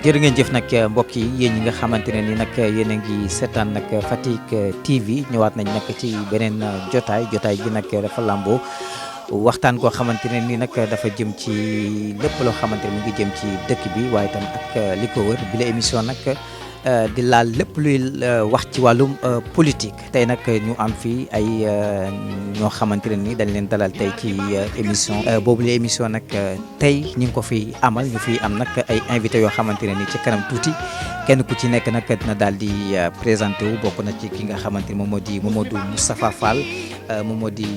jërë ngeen jëf nag mbokk yi yéen ñi nga xamante ne ni nag yéen a ngi seetaan nag Fatick TV ñëwaat nañ nag ci beneen jotaay gi nag dafa làmboo waxtaan koo xamante ne ni nag dafa jëm ci lépp loo xamante ne mu ngi jëm ci dëkk bi waaye tam ak li ko wër bi la émission nag di laal lépp luy wax ci wàllum politique tey nag ñu am fii ay ñoo xamante ne ni dañ leen dalal tey ci émission boobu la émission nag tey ñu ngi ko fi amal ñu fi am nag ay invité yoo xamante ne ni ci kanam tuuti kenn ku ci nekk nag dina daal di présenté wu bokk na ci ki nga xamante ni moom moo di Mamadou Moustapha Fall moom moo di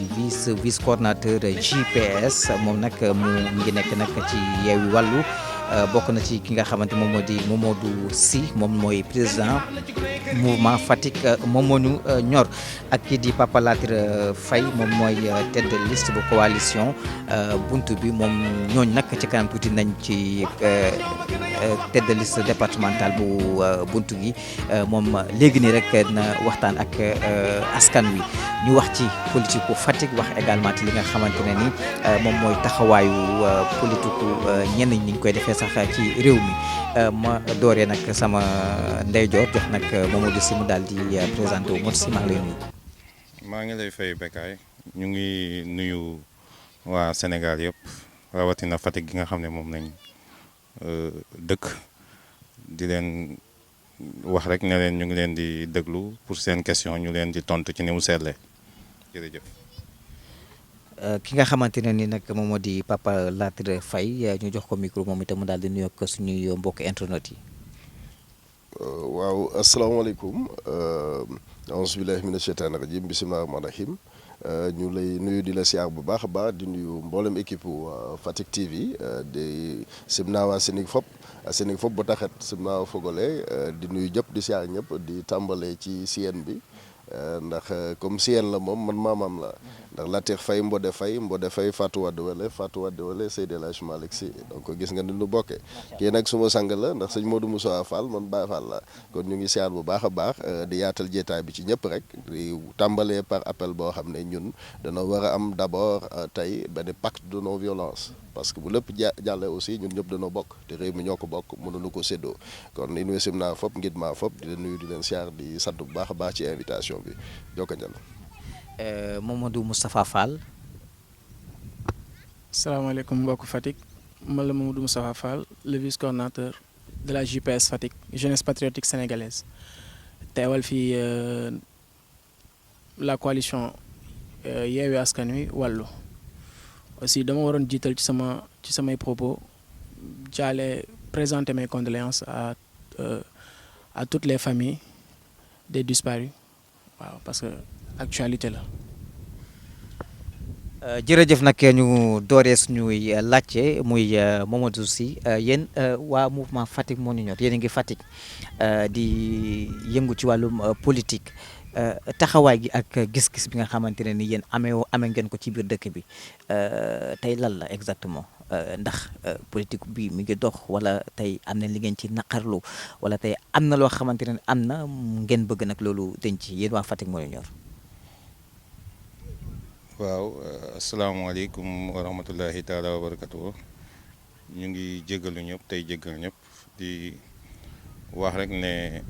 vice coordonnateur JPS moom nag mu ngi nekk nag ci Yewwi Wallu bokk na ci ki nga xamante moom moo di Mamadou Sy moom mooy président mouvement Fatick moom moo ñu ñor ak kii di Papa Latir Faye moom mooy tête de liste bu coalition buntu bi moom ñooñ nag ci kanam tuuti nañ ci tête de liste départementale bu buntu gi moom léegi nii rek na waxtaan ak askan wi ñu wax ci politique bu Fatick wax également ci li nga xamante ne ni moom mooy taxawaayu politique ñenn ñi ñu koy defee sax ci réew mi ma dooree nag sama ndeyjoor jox nag Mamadou Sy mu daal di présenté wu Mamadou Sy maa ngi lay nuyu. maa ngi lay fay Bekkaay ñu ngi nuyu waa Sénégal yëpp rawatina Fatick gi nga xam ne moom nañ dëkk di leen wax rek ne leen ñu ngi leen di déglu pour seen question ñu leen di tontu ci ni mu seetlee jërëjëf. ki nga xamante ne ni nag moom moo di Papa Latir Faye ñu jox ko micro moom itam mu daal di nuyoo ak suñuy mbokk internet yi. waaw asalaamaaleykum auzu billaahi mina sheytaani rajiim bismillaahi rahmaani rahiim ñu lay nuyu di la siyaar bu baax a baax di nuyu mboolem équipe Fatick TV di simnaa waa Sénégal fop ba taxet simnaa fogole di nuyu ñëpp di siyaar ñëpp di tàmbalee ci siyeen bi ndax comme siyeen la moom man maamam la ndax Latir Faye Mbodé Faye Fatou Wade Wele Seydi El Hadji Malick Sy donc gis nga ni nu bokkee kii nag suma sang la ndax sëñ Modou Moussa Fall man Baye Fall la kon ñu ngi siyaar bu baax a baax di yaatal jeetaay bi ci ñëpp rek di tàmbalee par appel boo xam ne ñun dana war a am d'abord tey benn pacte de non violence parce que bu lépp jàllee aussi ñun ñëpp dañoo bokk te réew mi ñoo ko bokk mënuñu ko séddoo kon in wesim naa fop ngid maa fop di leen nuyu di leen siyaar di sant bu baax a baax ci invitation bi jokka njal Mamadou Moustapha Fall. salaamaaleykum mbokk Fatick man la Mamadou Moustapha Fall le vice coordonnateur de la JPS Fatick jeunesse patriotique sénégalaise teewal fii la coalition Yewwi Askan Wi Wallu aussi dama waroon jiital ci samay propos jaale présenter mes condoléances à toutes les familles des disparus waaw parce que actualité la. jërëjëf nag ñu dooree suñuy laajte muy Mamadou Sy yéen waa mouvement Fatick moo ñu ñor yéen a ngi Fatick di yëngu ci wàllum politique taxawaay gi ak gis-gis bi nga xamante ne ni yéen amee ngeen ko ci biir dëkk bi tey lan la exactement ndax politique bi mi ngi dox wala tey am na li ngeen ci naqarlu wala tey am na loo xamante ne am na ngeen bëgg nag loolu denc yéen waa Fatick moo ñu ñor. waaw asalaamaaleykum wa rahmatullahi taala wa barakatuh ñu ngi jéggalu ñëpp tey jéggal ñëpp di wax rek ne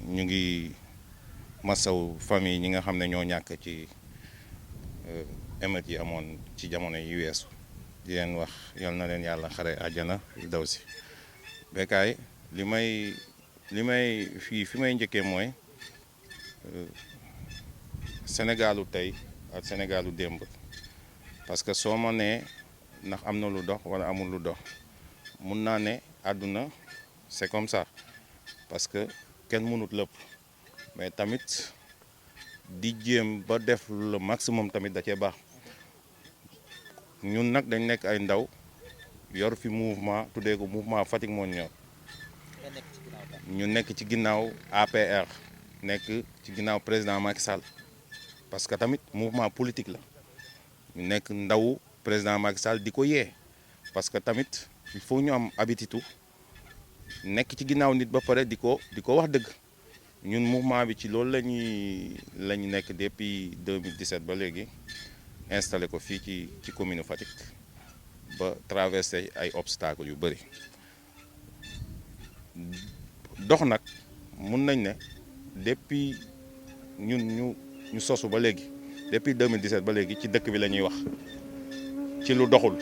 ñu ngi masaw famille ñi nga xam ne ñoo ñàkk ci émeutes yi amoon ci jamono yi weesu di leen wax yal na leen yàlla xare àjjana daw si Bekkaay li may fi may njëkkee mooy Sénégalu tey ak Sénégalu démb parce que soo ma nee ndax am na lu dox wala amul lu dox mun naa ne àdduna c'est comme ça parce que kenn mënut lépp mais tamit di jéem ba def le maximum tamit da cee baax ñun nag dañ nekk ay ndaw yor fi mouvement tuddee ko mouvement Fatick moo ñor ñu nekk ci ginnaaw APR nekk ci ginnaaw président Macky Sall parce que tamit mouvement politique la ñu nekk ndaw président Macky Sall di ko yee parce que tamit il faut ñu am habitude nekk ci ginnaaw nit ba pare di ko wax dëgg ñun mouvement bi ci loolu la ñu nekk depuis 2017 ba léegi installé ko fii ci commune Fatick ba traversé ay obstacles yu bëri dox nag mun nañ ne depuis ñun ñu sosu ba léegi depuis 2017 ba léegi ci dëkk bi la ñuy wax ci lu doxul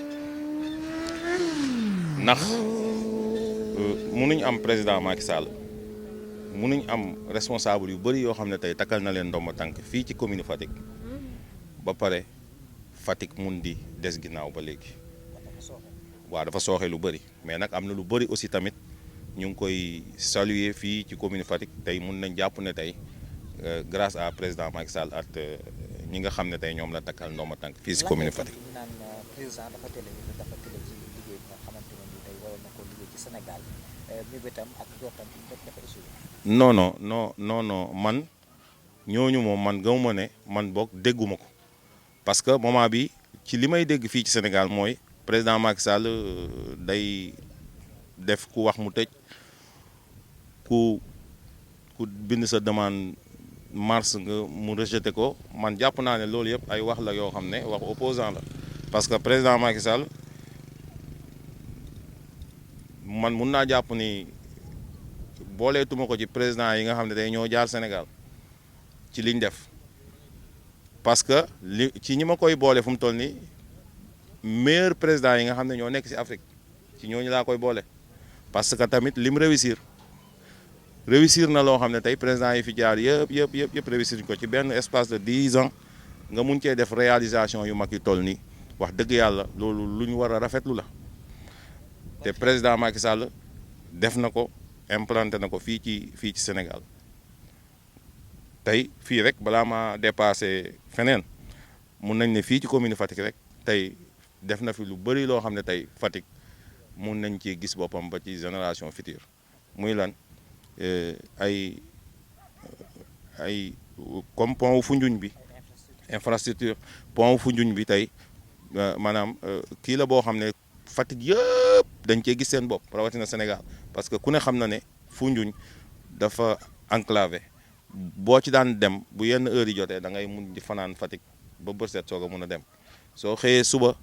ndax munuñ am président Macky Sall munuñ am responsable yu bëri yoo xam ne tey takkal na leen ndomba tànk fii ci commune Fatick ba pare Fatick mun di des ginnaaw ba léegi waaw dafa sooxe lu bëri mais nag am na lu bëri aussi tamit ñu ngi koy saluer fii ci commune Fatick tey mun nañ jàpp ne tey grâce à président Macky Sall ak ñi nga xam ne tey ñoom la takkal ndomba tànk fii si commune Fatick. président dafa télé ci liggéey bi nga xamante ne nii tey waroon na ko liggéey ci Sénégal mébétam ak jotam dafa échoué. non man ñooñu moom man gëmuma ne man boog dégguma ko parce que moment bi ci li may dégg fii ci Sénégal mooy président Macky Sall day def ku wax mu tëj ku bind sa demande mars nga mu rejeté ko man jàpp naa ne loolu yëpp ay wax la yoo xam ne wax opposant la parce que président Macky Sall man mun naa jàpp ni booleetuma ko ci président yi nga xam ne day ñoo jaar Sénégal ci liñ def parce que ci ñi ma koy boole fu mu toll nii meilleur président yi nga xam ne ñoo nekk ci Afrique ci ñooñu laa koy boole parce que tamit lim réussir na loo xam ne tey président yi fi jaar yëpp réussir ko ci benn espace de 10 ans nga mun cee def réalisation yu mag yu toll nii wax dëgg yàlla loolu lu ñu war a rafetlu la te président Macky Sall def na ko implanté na ko fii ci Sénégal tey fii rek balaa ma dépassé feneen mun nañ ne fii ci commune Fatick rek tey def na fi lu bëri loo xam ne tey Fatick mun nañ ci gis boppam ba ci génération future muy lan ay comme pont wu Foundiougne bi infrastructure pont wu Foundiougne bi tey maanaam kii la boo xam ne Fatick yëpp dañ cee gis seen bopp rawatina Sénégal parce que ku ne xam na ne Foundiougne dafa enclavé boo ci daan dem bu yenn heure yi jotee da ngay mun di fanaan Fatick ba bët set soog a mun a dem soo xëyee suba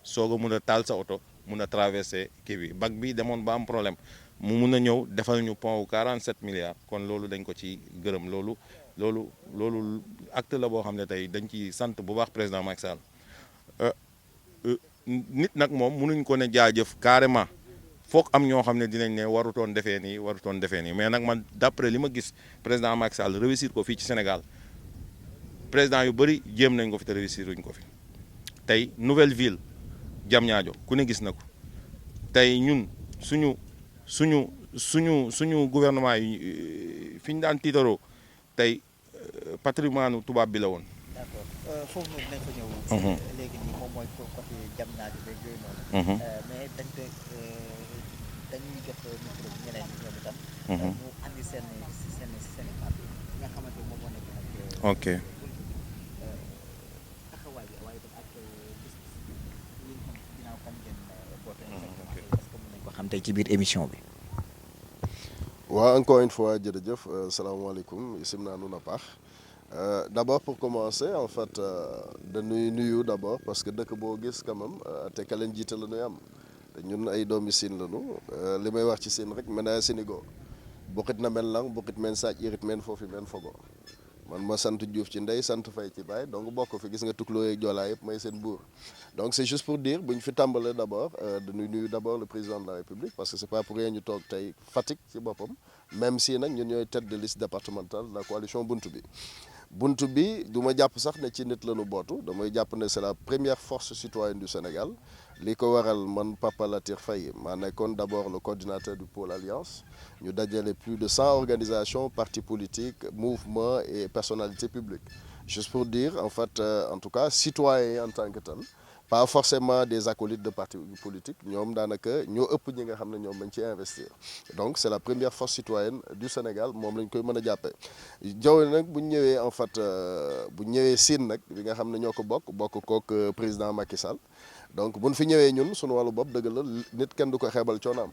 soog a mun a taal sa oto mun a traversé kii bi bac bi demoon ba am problème mu mun a ñëw defal ñu pont wu 47 milliards kon loolu dañ ko ci gërëm loolu acte la boo xam ne tey dañ ci sant bu baax président Macky Sall nit nag moom munuñ ko ne jaajëf carrément foog am ñoo xam ne dinañ ne warutoon defee nii mais nag man d'après li ma gis président Macky Sall réussir ko fii ci Sénégal président yu bëri jéem nañ ko fi te réussir uñ ko fi tey nouvelle ville Diamniadio ku ne gis na ko tey ñun suñu gouvernement yi fi ñu daan tiitaroo tey patrimoine tubaab bi la woon. d'accord foofu noonu dinañ fa ñëw. léegi nii moom mooy côté Diamniadio beeg yooyu noonu. mais dañuy jox micro bi ñeneen ñi ñoom itam. mu andi seen kàddu nga xamante moom moo nekk nag. ok. taxawaay bi waaye itam ak gis-gis yi nga xam ginnaaw kan ngeen boote. est-ce que mën nañ ko xam tey ci biir émission bi. waaw encore une fois jërëjëf salaamaaleykum isim naa nu na paax d'abord pour commencer en fait dañuy nuyu d'abord parce que dëkk boo gis quand même te ka leen jiite la ñuy am te ñun ay doomi Siin lañu li may wax ci Siin rek mena Sénégal bokkit na men lang bokkit men saaj irit men foofi men fogo man ma sant Diouf ci ndey sant Fay ci baay donc bokk fi gis nga tukuloo yeeg joolaa yëpp may seen buur donc c'est juste pour dire bu ñu fi tàmbalee d'abord dañuy nuyu d'abord le président de la République parce que c'est pas pour rien ñu toog tey Fatick ci boppam même si nag ñun ñooy tête de liste départementale de la coalition Buntu bi du ma jàpp sax ne ci nit la ñu bootu damay jàpp ne c'est la première force citoyenne du Sénégal li ko waral man Papa Latir Faye maa nekkoon d'abord le coordinateur du pôle Alliance ñu dajale plus de 100 organisations partis politiques mouvements et personnalités publiques juste pour dire en fait en tout cas citoyens en tant que tel pas forcément des acolytes de partis politiques ñoom daanaka ñoo ëpp ñi nga xam ne ñoom lañ ci investir donc c'est la première force citoyenne du Sénégal moom lañ koy mën a jàppee jaww nag bu ñu ñëwee en fait bu ñu ñëwee Sine nag bi nga xam ne ñoo ko bokk kook président Macky Sall donc buñ fi ñëwee ñun suñu wàllu bopp dëgg la nit kenn du ko xeebal coonaam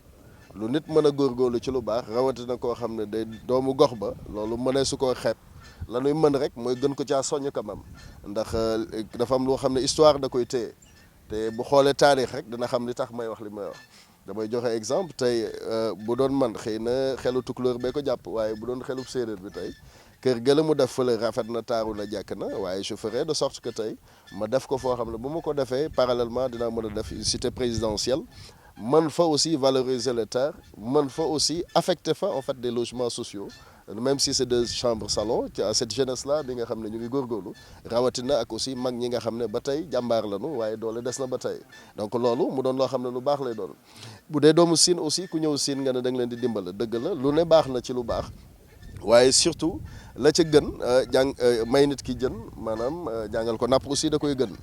lu nit mën a góorgóorlu ci lu baax rawatina koo xam ne day doomu gox ba loolu mënee su koo xeeb la ñuy mën rek mooy gën ko caa soññ quand même ndax dafa am loo xam ne histoire da koy téye te bu xoolee taarix rek dina xam li tax may wax li may wax damay joxe exemple tey bu doon man xëy na xelu tukulóor bee ko jàpp waaye bu doon xelu séeréer bi tey kër gëla mu def fële rafet na taaru na jekk na waaye je ferai de sorte que tey ma def ko foo xam ne bu ma ko defee parallèlement dinaa mën a def une cité présidentielle mën fa aussi valoriser les terres mën fa aussi affecter fa en fait des logements sociaux même si c'est deux chambres salon ci cette jeunesse là bi nga xam ne ñu ngi góorgóorlu rawatina ak aussi mag ñi nga xam ne ba tey jàmbaar lañu waaye doole des na ba tey donc loolu mu doon loo xam ne lu baax lay doon bu dee doomu Sine aussi ku ñëw Sine nga ne da nga leen di dimbale dëgg la lu ne baax na ci lu baax waaye surtout la ca gën may nit ki jën maanaam jàngal ko napp aussi da koy gën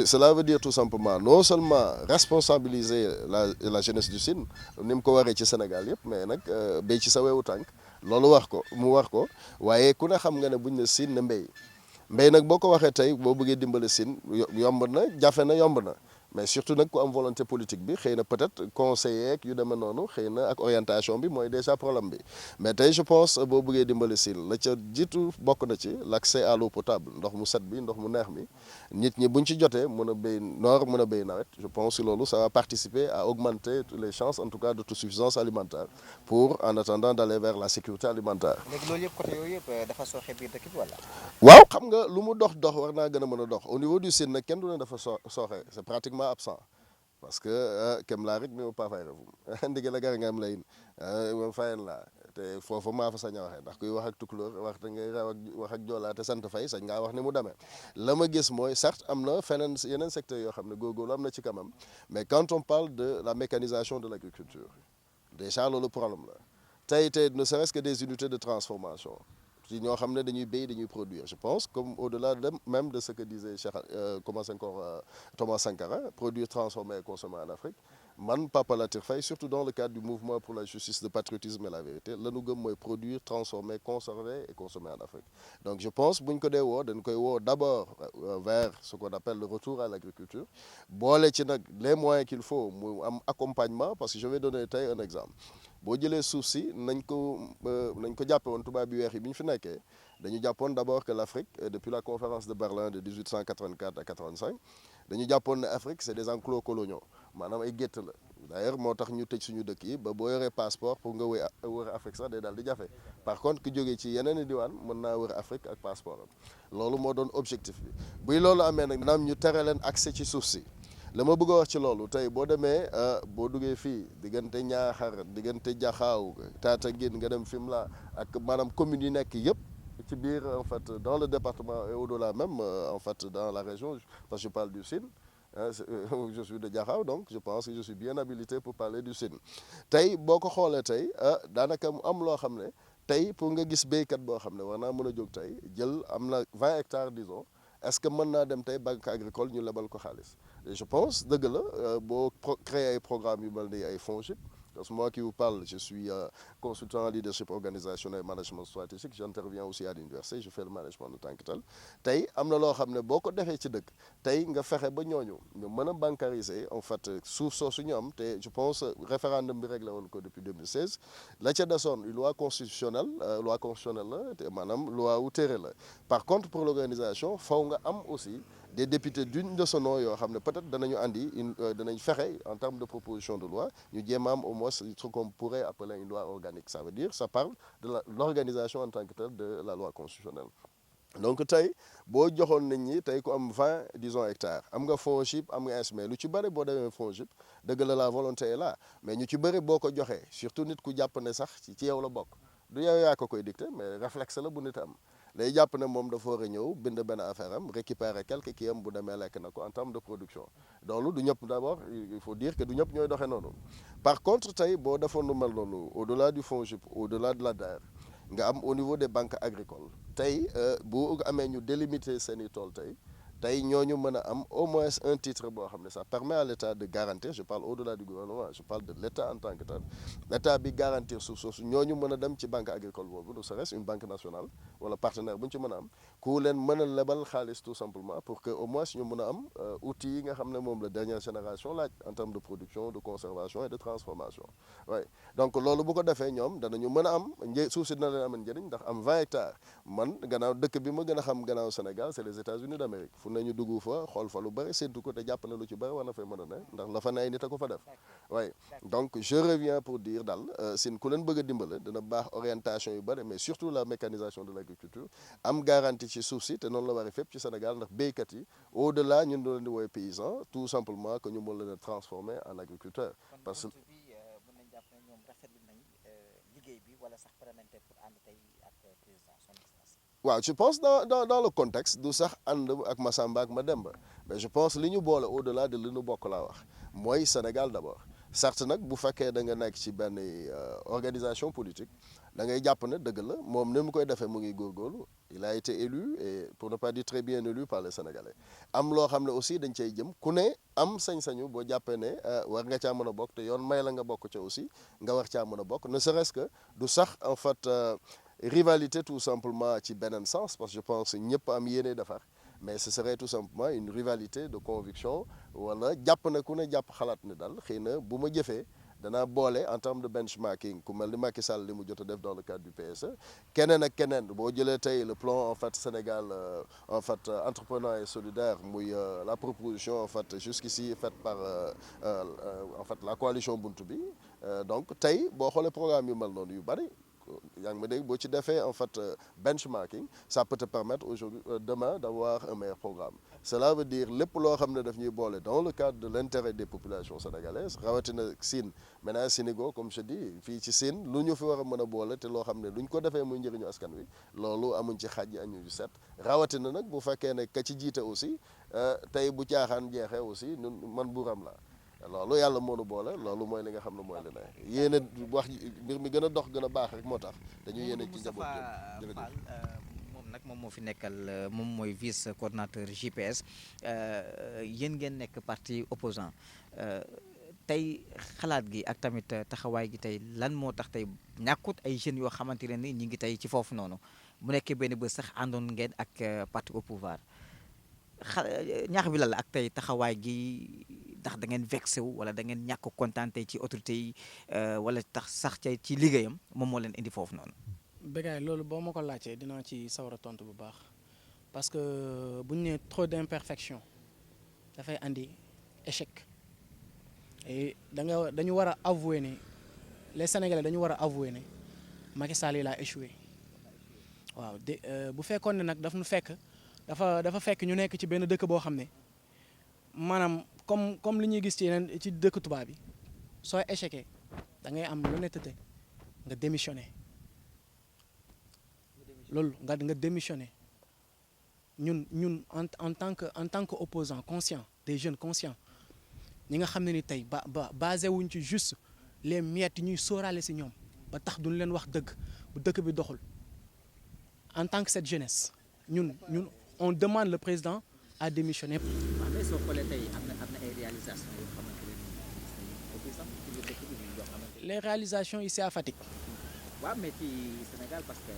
cela veut dire tout simplement non seulement responsabiliser la jeunesse du Sine ni mu ko waree ci Sénégal yëpp mais nag béy ci sa wewu tànk loolu wax ko mu wax ko waaye ku ne xam nga ne buñ ne Sine ne mbéy nag boo ko waxee tey boo bëggee dimbale Sine yomb na jafe na yomb na mais surtout nag ku am volonté politique bi xëy na peut-être conseiller yu demee noonu xëy na ak orientation bi mooy déjà problème bi mais tey je pense boo bëggee dimbali Sine la ca jiitu bokk na ci l'accès à l'eau potable ndox mu set bi ndox mu neex mi nit ñi buñ ci jotee mën a béy noor mën a béy nawet je pense que loolu ça va participer à augmenter les chances en tout cas d'autosuffisance alimentaire pour en attendant d'aller vers la sécurité alimentaire. léegi loolu yëpp côté yooyu yëpp dafa sooxe biir dëkk bi wala. waaw xam nga lu mu dox war naa gën a mën a dox au niveau du Sine nag kenn du ne dafa sooxe c'est pratiquement absent parce que kem laa rek mi o pa fay refum ndige la gara ngam layin mo fayen la te foofu maa fa sañ a waxee ndax kuy wax ak tukulóor wax da ngay wax ak joolaa te sant fay sañ ngaa wax ni mu demee la ma gis mooy certes am na feneen yeneen secteurs yoo xam ne góorgóorlu am na ci quand même mais quand on parle de la mécanisation de l'agriculture déjà loolu problème la tey ne serait-ce que des unités de transformation ci ñoo xam ne dañuy béy dañuy produire je pense comme au-delà même de ce que disait Cheikh Thomas Sankara produire transformer et consommer en Afrique man Papa Latir Faye surtout dans le cadre du mouvement pour la justice le patriotisme et la vérité la nu gëm mooy produire transformer conserver et consommer en Afrique donc je pense bu ñu ko dee woo dañ koy woo d'abord vers ce qu'on appelle le retour à l'agriculture boole ci nag les moyens qu'il faut mu am accompagnement parce que je vais donner tey un exemple boo jëlee suuf si nañ ko jàppe woon tubaab bi weex yi bi ñu fi nekkee dañu jàppoon d'abord que l'Afrique depuis la conférence de Berlin de 1884 à 85 dañu jàppoon ne Afrique c'est des enclos coloniaux maanaam ay gétt la d'ailleurs moo tax ñu tëj suñu dëkk yi ba boo yoree passeport pour nga wër Afrique sax day daal di jafe par contre ku jógee ci yeneen i diwaan mën naa wër Afrique ak passeport am loolu moo doon objectif bi buy loolu amee nag naam ñu tere leen accès ci suuf si la ma bëgg a wax ci loolu tey boo demee boo duggee fii diggante Ñaaxar diggante Jaxaaw Tataguine nga dem Fimela ak maanaam communes yi nekk yëpp ci biir en fait dans le département et au-delà même en fait dans la région parce que je parle du Sine je suis de Diakhao donc je pense que je suis bien habilité pour parler du Sine tey boo ko xoolee tey daanaka mu am loo xam ne tey pour nga gis béykat boo xam ne war naa mën a jóg tey jël am na 20 hectares disons est-ce que mën naa dem tey banque agricole ñu lebal ko xaalis et je pense dëgg la boo créer ay programmes yu mel ni ay FONGIP parce que moi qui vous parle je suis consultant en leadership organisationnel et management stratégique j'interviens aussi à l'université je fais le management de tant que tel tey am na loo xam ne boo ko defee ci dëkk tey nga fexe ba ñooñu ñu mën a bancariser en fait suuf soosu ñu am te je pense référendum bi réglé woon ko depuis 2016 la ca desoon une loi constitutionnelle la te maanaam loi wu téere la par contre pour l'organisation faw nga am aussi des députés digne de ce nom yoo xam ne peut-être danañu andi danañ fexe en termes de proposition de loi ñu jéem a am au moins ce qu'on pourrait appeler une loi organique ça veut dire ça parle de l'organisation en tant que telle de la loi constitutionnelle donc tey boo joxoon nit ñi tey ku am 20 disons hectares am nga FONGIP am nga INSME lu ci bëri boo demee FONGIP dëgg la volonté est là mais ñu ci bëri boo ko joxee surtout nit ku jàpp ne sax ci yow la bokk du yow yaa ko koy dicter mais réflexe la bu nit am day jàpp ne moom dafa war a ñëw bind benn affaire am récupérer quelque kii am bu demee lekk na ko en termes de production loolu du ñëpp d'abord il faut dire que du ñëpp ñooy doxee noonu par contre tey boo defoon lu mel noonu au-delà du FONGIP au-delà de la DER nga am au niveau des banques agricoles tey bu amee ñu délimiter seen i tool tey ñooñu mën a am au moins un titre boo xam ne ça permet à l'État de garantir je parle au-delà du gouvernement je parle de l'État en tant que tel l'État bi garantir suuf soosu ñooñu mën a dem ci banque agricole boobu ne serait-ce une banque nationale wala partenaire bu ñu ci mën a am ku leen mën a lebal xaalis tout simplement pour que au moins ñu mën a am outils yi nga xam ne moom la dernière génération laaj en termes de production de conservation et de transformation oui donc loolu bu ko defee ñoom danañu mën a am suuf si dina leen amal njëriñ ndax am 20 hectares man gannaaw dëkk bi ma gën a xam gannaaw Sénégal c'est les États-Unis d'Amérique fu ne ñu dugg fa xool fa lu bëri séntu ko te jàpp na lu ci bëri war na fay mën a ne ndax la fa ne ay nit a ko fa def waaye donc je reviens pour dire daal Sine ku leen bëgg a dimbale dina baax orientation yu bëri mais surtout la mécanisation de l' agriculture am garantie ci suuf si te noonu la waree fépp ci Sénégal ndax béykat yi au delà ñun doo leen di woowee paysan tout simplement que ñu mën leen a transformer en agriculteur parce que waaw je pense dans le contexte du sax ànd ak Massamba ak Mademba mais je pense li ñu boole au delà de li ñu bokk laa wax mooy Sénégal d' abord certes nag bu fekkee da nga nekk ci benn organisation politique da ngay jàpp ne dëgg la moom ni mu koy defee mu ngi góorgóorlu il a été élu et pour ne pas dire très bien élu par les Sénégalais am loo xam ne aussi dañ cay jëm ku ne am sañ-sañu boo jàppee ne war nga caa mën a bokk te yoon may la nga bokk ca aussi nga war caa mën a bokk ne serait-ce que du sax en fait rivalité tout simplement ci beneen sens parce que je pense ñëpp am yéene defar mais ce serait tout simplement une rivalité de conviction wala jàpp na ku ne jàpp xalaat ne daal xëy na bu ma jëfee danaa boole en termes de benchmarking ku mel ni Macky Sall li mu jot a def dans le cadre du PSE keneen ak keneen boo jëlee tey le plan en fait Sénégal en fait entrepreneur et solidaire muy la proposition en fait jusqu'ici faite par en fait la coalition Buntu bi donc tey boo xoolee programme yu mel noonu yu bari yaa ngi ma dégg boo ci defee en fait benchmarking ça peut te permettre aujourd'hui demain d'avoir un meilleur programme cela veut dire lépp loo xam ne daf ñuy boole dans le cadre de l'intérêt des populations sénégalaises rawatina Sine maintenant Sénégal comme je dis fii ci Sine lu ñu fi war a mën a boole te loo xam ne lu ñu ko defee muy njëriñu askan wi loolu amuñ ci xaj añu yu set rawatina nag bu fekkee ne ka ci jiite aussi tey bu caaxaan jeexee aussi ñun man buuram la loolu yàlla moo nu boole loolu mooy li nga xam ne mooy li ne yéene wax mbir mi gën a dox gën a baax rek moo tax dañu yéene ci njaboot jërëjëf moom nag moom moo fi nekkal moom mooy vice coordonnateur JPS yéen ngeen nekk parti opposant tey xalaat gi ak tamit taxawaay gi tey lan moo tax tey ñàkkut ay jeunes yoo xamante ne ni ñi ngi tey ci foofu noonu mu nekkee benn bés sax àndoon ngeen ak parti au pouvoir ñaax bi la ak tey taxawaay gi ndax da ngeen vexé wu wala da ngeen ñàkk kontaante ci autorité yi wala tax sax ci liggéeyam moom moo leen indi foofu noonu. Bécaye loolu boo ma ko laajtee dinaa ci sawar a tontu bu baax parce que bu ñu nee trop d'imperfection dafay andi échec et dañu war a avouer ne les Sénégalais dañu war a avouer ne Macky Sall il a échoué waaw bu fekkoon ne nag daf nu fekk dafa fekk ñu nekk ci benn dëkk boo xam ne maanaam comme li ñuy gis ci yeneen ci dëkk tubaab bi soo échecé da ngay am l'honnêteté nga démissionné loolu nga démissionné ñun en tant que opposant conscient des jeunes conscients ñi nga xam ne ni tey basé wuñ ci juste les miettes ñuy sóoraale si ñoom ba tax duñ leen wax dëgg bu dëkk bi doxul en tant que cette jeunesse ñun on demande le président à démissionner. waaw mais soo xoolee tey am na ay réalisations yoo xamante ne nii les réalisations ici à Fatick. waaw mais ci Sénégal parce que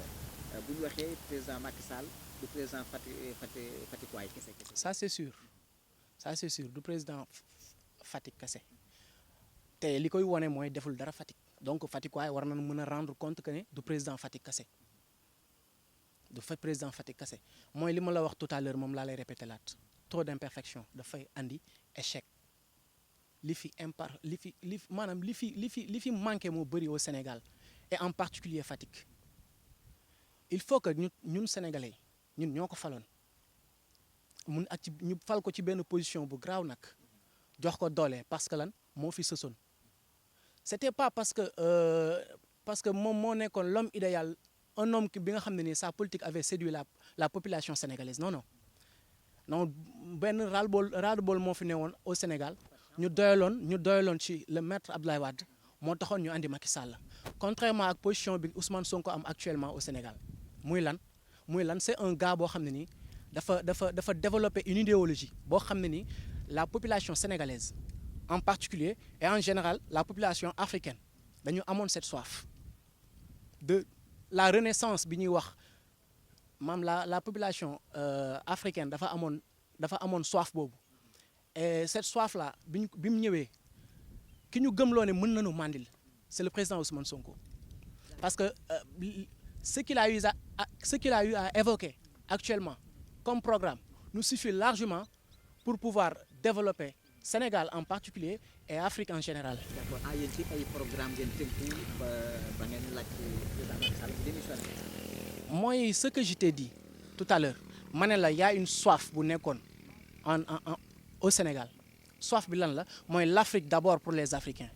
bu ñu waxee président Macky Sall du président Fatick waay kese. ça c'est sûr du président Fatick kese te li koy wone mooy deful dara Fatick donc Fatick waay war nañu mën a rendre compte que ne du président Fatick kese. du fa président Fatick kese mooy li ma la wax tout à l'heure moom laa lay répété laat trop d'imperfection dafay andi échec li fi manqué moo bëri au Sénégal et en particulier Fatick il faut que ñun sénégalais ñun ñoo ko faloon ñu fal ko ci benn position bu graaw nag jox ko doole parce que lan moo fi sësoon c'était pas parce que moom moo nekkoon l'homme idéal un homme bi nga xam ne nii sa politique avait séduit la population sénégalaise non benn ras-le-bol moo fi newoon au Sénégal ñu doyaloon ci le maître Abdoulaye Wade moo taxoon ñu andi Macky Sall contrairement ak position bi Ousmane Sonko am actuellement au Sénégal muy lan c'est un gars boo xam ne nii dafa développer une idéologie boo xam ne nii la population sénégalaise en particulier et en général la population africaine dañu amoon cette soif de la renaissance bi ñuy wax maam la population africaine dafa amoon soif boobu et cette soif là bi mu ñëwee ki ñu gëmloo ne mën nañu mandil c'est le président Ousmane Sonko parce que ce qu'il a eu à évoquer actuellement comme programme nous suffit largement pour pouvoir développer Sénégal en particulier et Afrique en général. d'accord yéen ci ay programme ngeen tënku ba ngeen laaj président Macky Sall démissionné. Mooy ce que je t'ai dit tout à l'heure ma ne la y a une soif bu nekkoon au Sénégal soif bi lan la mooy l'Afrique d'abord pour les Africains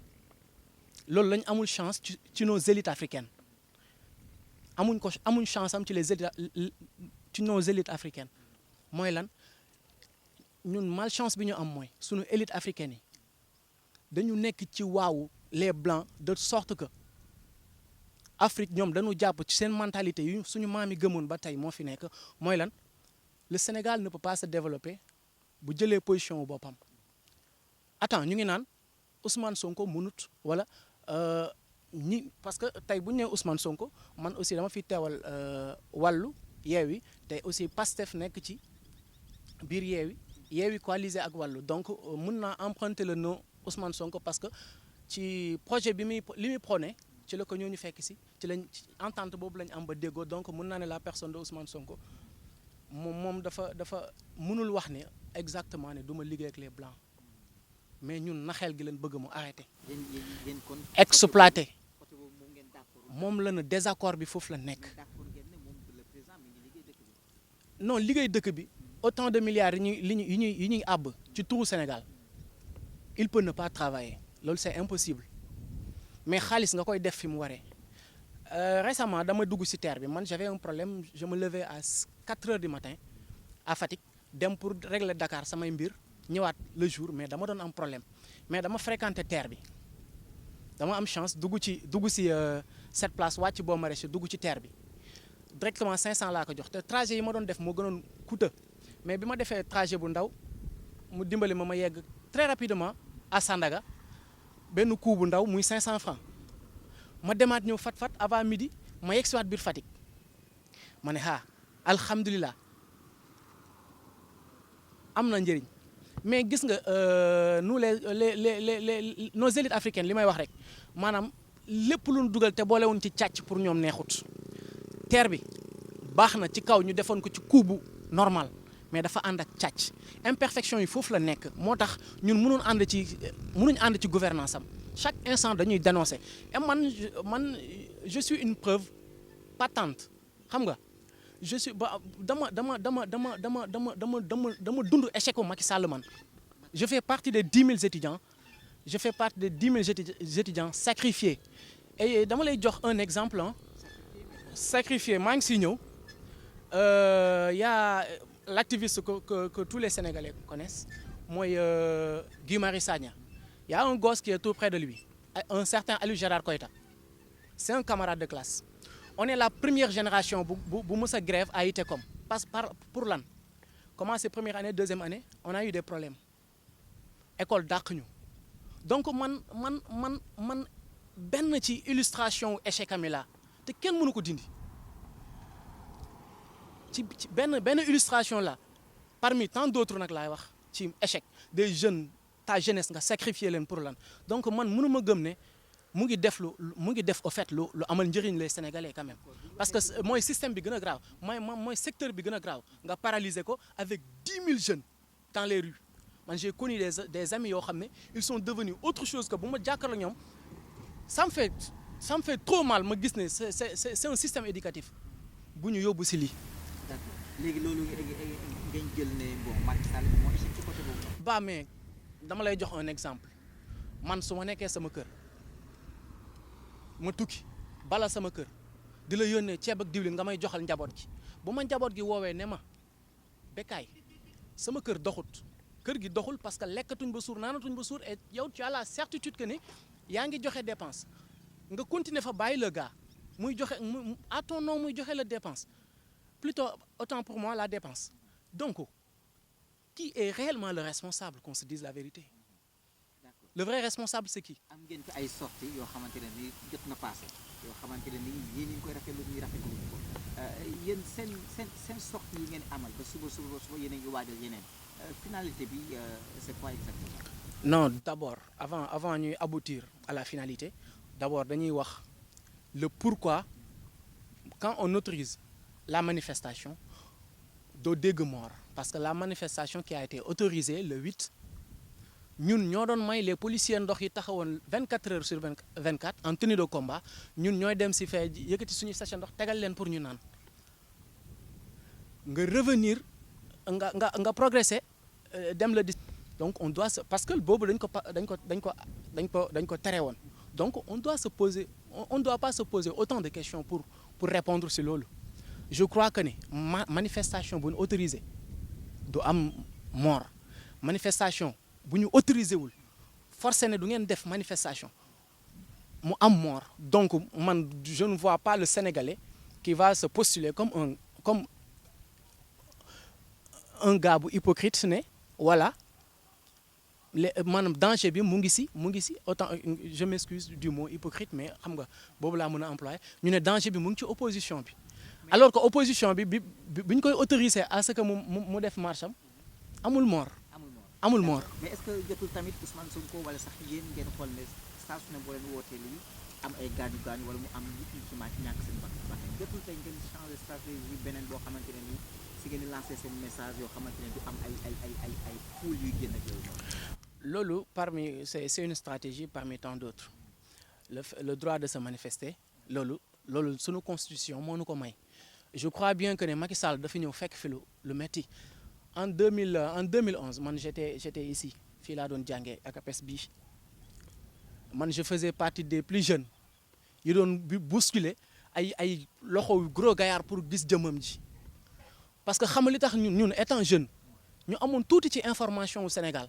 loolu lañ amul chance ci nos élites africaines amuñ chance am ci nos élites africaines mooy lan ñun malchance bi ñu am mooy suñu élite africaine yi dañu nekk ci waawu les blancs de sorte que Afrique ñoom dañu jàpp ci seen mentalité yu suñu maam yi gëmoon ba tey moo fi nekk mooy lan le Sénégal ne peut pas se développer bu jëlee position wu boppam attends ñu ngi naan Ousmane Sonko mënut wala parce que tey bu ñu nee Ousmane Sonko man aussi dama fi teewal wàllu Yewwi te aussi Pastef nekk ci biir Yewwi coalisé ak wàllu donc mun naa emprunter le nom Ousmane Sonko parce que ci projet bi li muy prôné ci la ko ñooñu fekk si ci lañ entente boobu lañ am ba déggoo donc mun naa ne la personne de Ousmane Sonko moom dafa mënul wax ne exactement ne du ma liggéey ak les blancs mais ñun naxeel gi leen bëgg mu arrêté. yéen kon exploité moom la na désaccord bi foofu la nekk. non liggéey dëkk bi autant de milliards yi ñuy àbb ci turu Sénégal il peut ne pas travailler loolu c'est impossible mais xaalis nga koy def fi mu waree. Récemment dama dugg ci terre bi man j'avais un problème je me levais à 4 heures du matin à Fatick dem pour régler Dakar samay mbir ñëwaat le jour mais dama doon am problème mais dama fréquenter terre bi dama am chance dugg ci cette place wàcc boo maraîcher dugg ci terre bi directement 500 laa ko jox te trajet yi ma doon def moo gënoon coûteux mais bi ma defee trajet bu ndaw mu dimbali ma yegg très rapidement à Sandaga benn coût bu ndaw muy 500 francs ma demaat ñëw fat avant midi ma yegg si waat biir Fatick ma ne alhamdulilah am na njëriñ mais gis nga nous nos élites africaines li may wax rek maanaam lépp lu ñu dugal te boolewuñ ci càcc pour ñoom neexut terre bi baax na ci kaw ñu defoon ko ci coût bu normal mais dafa ànd ak càcc imperfection yi foofu la nekk moo tax ñun mënuñ ànd ci gouvernance am chaque instant dañuy dénoncer et man je suis une preuve patente xam nga je suis dama dund échec u Macky Sall man je fais partie des 10 000 étudiants sacrifiés et dama lay jox un exemple sacrifié maa ngi siy ñëw y a l'activiste que tous les Sénégalais connaissent mooy Guy Marius Sagna. Il y a un gosse qui est tout près de lui, un certain Aliou Gérard Koïta. C'est un camarade de classe. On est la première génération bu mës a grève à ITECOM. Pour lan commencé première année deuxième année on a eu des problèmes école dàq ñu donc man benn ci illustration échec am la te kenn mënu ko dindi ci benn illustration la parmi tant d'autres nag laay wax ci échec des jeunes. Ta jeunesse nga sacrifier leen pour lan donc man mënuma gëm ne mu ngi def au fait lu amal njëriñ les Sénégalais quand même parce que mooy système bi gën a grave mooy secteur bi gën a grave nga paralyser ko avec 10 000 jeunes dans les rues man j'ai connu des amis yoo xam ne ils sont devenus autre chose que bu ma jàkkaarloo ñoom ça me fait trop mal ma gis ne c'est un système éducatif bu ñu yóbbu si lii. d'accord léegi loolu ngeen jël ne bon Macky Sall moo échec ci côté boobu. ba mais dama lay jox un exemple man su ma nekkee sama kër ma tukki bala sama kër di la yónnee ceeb ak diwlin nga may joxal njaboot gi bu ma njaboot gi woowee ne ma Bécaye sama kër doxul parce que lekkatuñ ba suur naanatuñ ba suur et yow tu as la certitude que ne yaa ngi joxe dépense nga continuer fa bàyyi le gars muy joxe à ton nom muy joxe la dépense plutôt autant pour moi la dépense donc. Qui est réellement le responsable qu'on se dise la vérité? D'accord. Le vrai responsable c'est qui? am ngeen fi ay sorties yoo xamante ne ni jot na passé yoo xamante ne ni yéen ñu ngi koy rafetlu ñuy rafetlu ko yéen seen sorties yi ngeen amal ba suba yéen a ngi waajal yeneen finalité bi c'est quoi exactement? Non, d'abord avant ñuy aboutir à la finalité d'abord dañuy wax le pourquoi quand on autorise la manifestation doo dégg mort parce que la manifestation qui a été autorisée le 8 ñun ñoo doon may les policiers ndox yi taxawoon 24 heures sur 24 en tenue de combat ñun ñooy dem si fee yëkkati suñu sachet ndox tegal leen pour ñu naan nga revenir nga progresser dem le donc on doit parce que boobu dañ ko tere woon donc on doit pas se poser autant de questions pour répondre si loolu je crois que ni manifestation bu ñu autorisé du am mort manifestation bu ñu autorisé wul forcé ne du ngeen def manifestation mu am mort donc man je ne vois pas le Sénégalais qui va se postuler comme un gars bu hypocrite ne voilà maanaam danger bi mu ngi si autant je m'excuse du mot hypocrite mais xam nga boobu laa mën a employer ñu ne danger bi mu ngi ci opposition bi alors que opposition bi ñu koy autoriser à ce que mu def marche am amul mort. mais est-ce que jotul tamit Ousmane Sonko wala sax yéen ngeen xool ne saa su ne boo leen wootee lii am ay gaañu wala mu am nit ñi ci ñàkk seen bakkan jotul tey ngeen changer stratégie beneen boo xamante ne nii si ngeen di lancer seen message yoo xamante ne du am ay foule yuy génn ak yooyu. loolu c'est une stratégie parmi tant d'autres le droit de se manifester loolu sunu constitution moo nu ko may je crois bien que ne Macky Sall dafa ñëw fekk fi lu metti en 2011 man j'étais ici fii laa doon jàngee ak APS bi man je faisais partie des plus jeunes yi doon bousculer ay loxo gros gaillard pour gis jëmmam ji parce que xam nga li tax ñun étant jeune ñu amoon tuuti ci information au Sénégal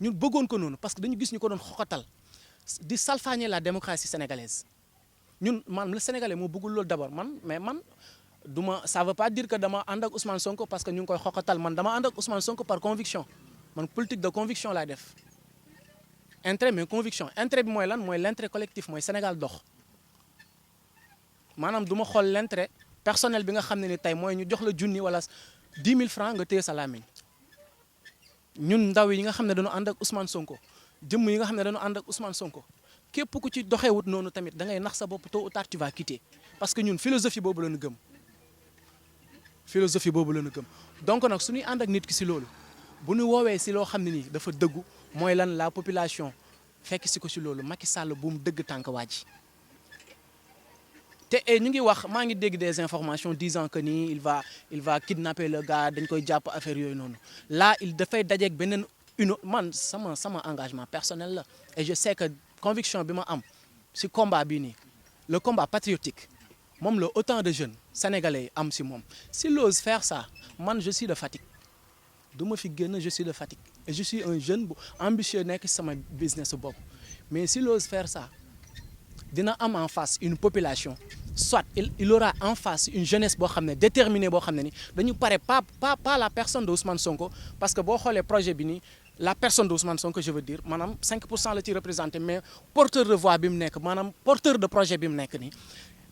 ñun bëggoon ko noonu parce que dañu gis ñu ko doon xoxatal di salfaañe la démocratie sénégalaise ñun le Sénégalais moo bëggul loolu d'abord mais ça veut pas dire que dama ànd ak Ousmane Sonko parce que ñu ngi koy xoxatal man dama ànd ak Ousmane Sonko par conviction man politique de conviction laay def intérêt mais conviction intérêt bi mooy lan mooy l'intérêt collectif mooy Sénégal dox maanaam du ma xool l'intérêt personnel bi nga xam ne ni tey mooy ñu jox la junni wala 10 000 francs nga téye sa làmmiñ ñun ndaw yi nga xam ne dañu ànd ak Ousmane Sonko jëmm yi nga xam ne dañu ànd ak Ousmane Sonko képp ku ci doxewut noonu tamit da ngay nax sa bopp tôt ou tard tu vas quitter parce que ñun philosophie boobu la ñu gëm donc nag suñuy ànd ak nit ki si loolu bu ñu woowee si loo xam ne nii dafa dëggu mooy lan la population fekk si ko si loolu Macky Sall bu mu dëgg tànk waa ji te ñu ngi wax maa ngi dégg des informations disant que nii il va kidnapper le gars dañ koy jàpp affaire yooyu noonu là il dafay dajeeg beneen man sama engagement personnel la et je sais que conviction bi ma am si combat bii nii le combat patriotique moom la autant de jeunes sénégalais am si moom s'il ose faire ça man je suis de Fatick du ma fi génn je suis de Fatick et je suis un jeune bu ambitieux nekk sama business bopp mais s'il ose faire ça dina am en face une population soit il aura en face une jeunesse boo xam ne déterminée boo xam ne ni dañu pare pas la personne de Ousmane Sonko parce que boo xoolee projet bi nii la personne de Ousmane Sonko je veux dire maanaam 5% la ci représenté mais porteur de voix bi mu nekk maanaam porteur de projet bi mu nekk nii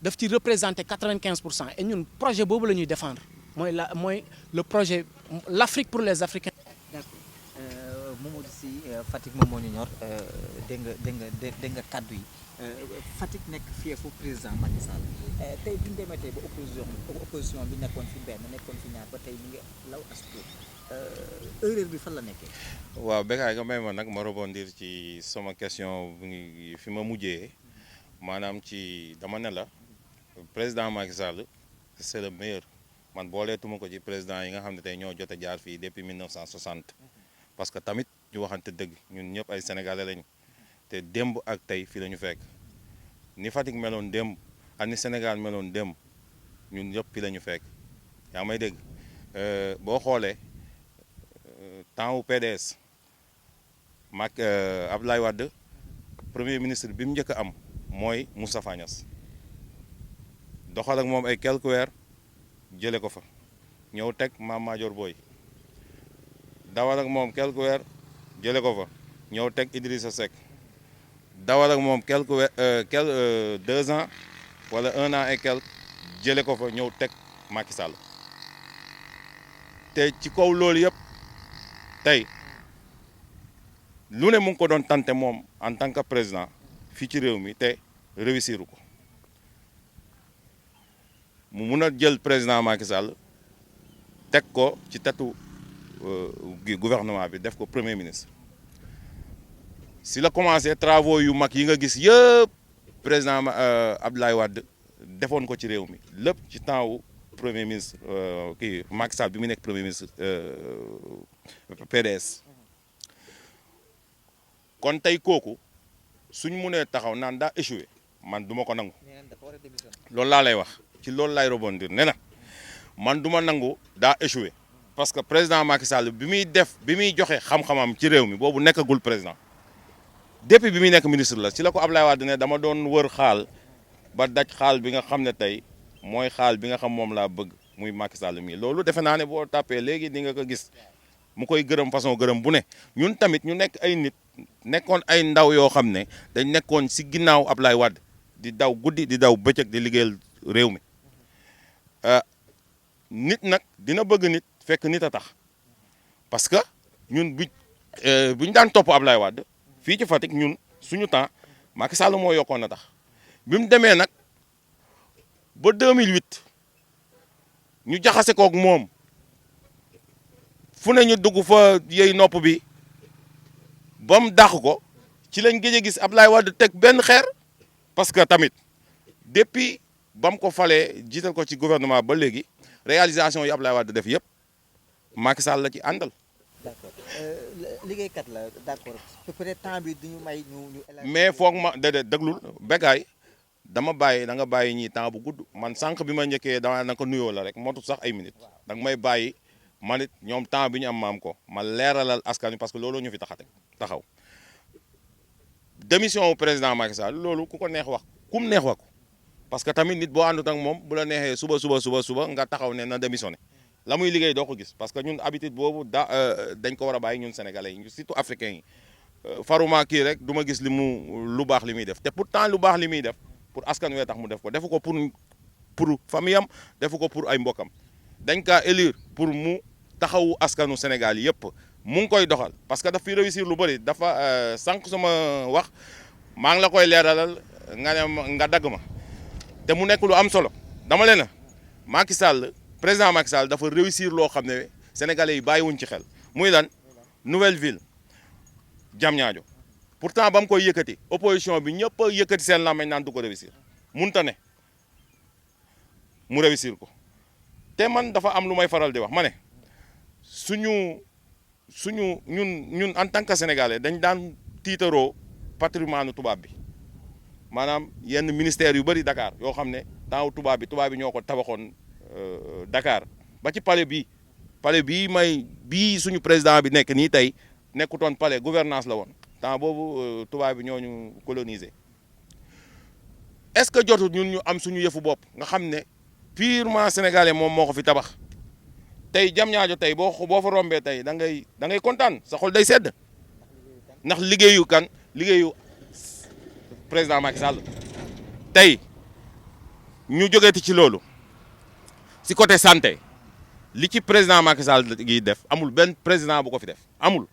daf ci représenté 95% et ñun projet boobu la ñuy défendre mooy le projet l'Afrique pour les Africains. D'accord Mamadou Sy Fatick moom moo ñu ñor dégg nga kaddu yi Fatick nekk fiefu président Macky Sall tey bi ñu demee tey ba opposition bi nekkoon fi benn nekkoon fi ñaar ba tey mi ngi law astuut erreur bi fan la nekkee. waaw Bécaye nga may ma nag ma rebondir ci sama question bi fi ma mujjee maanaam ci dama ne la président Macky Sall c'est le meilleur man booleetuma ko ci président yi nga xam ne tey ñoo jot a jaar fii depuis 1960 parce que tamit ñu waxante dëgg ñun ñëpp ay sénégalais lañu te démb ak tey fii la ñu fekk ni Fatick meloon démb ak ni Sénégal meloon démb ñun ñëpp fii la ñu fekk yaa may dégg boo xoolee temps wu PDS mag Abdoulaye Wade premier ministre bi mu njëkk a am mooy Moustapha Niasse doxal ak moom ay quelques weer jële ko fa ñëw teg Mame Madior Boye dawal ak moom quelques weer jële ko fa ñëw teg Idrissa Seck dawal ak moom quelques 2 ans wala 1 an et quelques jële ko fa ñëw teg Macky Sall te ci kaw loolu yëpp tey lu ne mu ngi ko doon tante moom en tant que président fii ci réew mi te réussiru ko mu mun a jël président Macky Sall teg ko ci tetu gouvernement bi def ko premier ministre si la commencé travaux yu mag yi nga gis yëpp président Abdoulaye Wade defoon ko ci réew mi lépp ci temps wu premier ministre kii Macky Sall bi mu nekk premier ministre PDS kon tey kooku suñ munee taxaw naan daa échoué man du ma ko nangu loolu laa lay wax ci loolu laay rebondir ne na man du ma nangu daa échoué parce que président Macky Sall bi muy joxe xam-xamam ci réew mi boobu nekkagul président depuis bi muy nekk ministre la ci la ko Abdoulaye Wade ne dama doon wër xaal ba daj xaal bi nga xam ne tey mooy xaal bi nga xam moom laa bëgg muy Macky Sall mii loolu defe naa ne boo tàppee léegi di nga ko gis mu koy gërëm façon gërëm bu ne ñun tamit ñu nekk ay nit nekkoon ay ndaw yoo xam ne dañ nekkoon si ginnaaw Abdoulaye Wade di daw guddi di daw bëccëg di liggéeyal réew mi nit nag dina bëgg nit fekk nit a tax parce que ñun buñ daan topp Abdoulaye Wade fii ci Fatick ñun suñu temps Macky Sall moo yokkoon na tax bi mu demee nag ba 2008 ñu jaxase koog moom fu ne ñu dugg fa yey nopp bi ba mu dàq ko ci lañ gëj a gis Abdoulaye Wade teg benn xeer parce que tamit depuis ba mu ko falee jiital ko ci gouvernement ba léegi réalisation yi Abdoulaye Wade def yëpp Macky Sall la ci àndal. d'accord liggéeykat la d'accord peut-être temps bi duñu may ñu mais foog ma déedéet déglul Bécaye dama bàyyi da nga bàyyi ñii temps bu gudd man sànq bi ma njëkkee dama na ko nuyoo la rek motul sax ay minutes da nga may bàyyi man it ñoom temps bi ñu am maam ko ma leeralal askan wi parce que loolu ñu fi taxaw démission wu président Macky Sall loolu ku ko neex wax kum neex wax ko parce que tamit nit boo àndut ak moom bu la neexee suba nga taxaw ne na démissionné la muy liggéey doo ko gis parce que ñun habitude boobu dañ ko war a bàyyi ñun sénégalais yi surtout africains yi faruma kii rek du ma gis lu baax li muy def te pourtant lu baax li muy def pour askan wee tax mu def ko defu ko pour famille am defu ko pour ay mbokkam dañ kaa élire pour mu taxawu askanu Sénégal yëpp mu ngi koy doxal parce que daf fi réussir lu bëri dafa sànq sama wax maa ngi la koy leeralal nga dagg ma te mu nekk lu am solo dama leen Macky Sall président Macky Sall dafa réussir loo xam ne sénégalais yi bàyyiwuñ ci xel muy lan nouvelle ville Diamniadio pourtant ba mu koy yëkkati opposition bi ñëpp a yëkkati seen làmmiñ naan du ko réussir munta ne mu réussir ko te man dafa am lu may faral di wax ma ne ñun en tant que sénégalais dañ daan tiitaroo patrimoine tubaab bi maanaam yenn ministères yu bëri Dakar yoo xam ne temps tubaab bi ñoo ko tabaxoon Dakar ba ci palais bii suñu président bi nekk nii tey nekkutoon palais gouvernance la woon temps boobu tubaab bi ñoo ñu colonisé est-ce que jotul ñun ñu am suñu yëfu bopp nga xam ne purement sénégalais moom moo ko fi tabax tey Diamniadio tey boo fa rombee tey da ngay kontaan sa xol day sedd ndax liggéeyu président Macky Sall tey ñu jógeeti ci loolu si côté santé li ci président Macky Sall gi def amul benn président bu ko fi def amul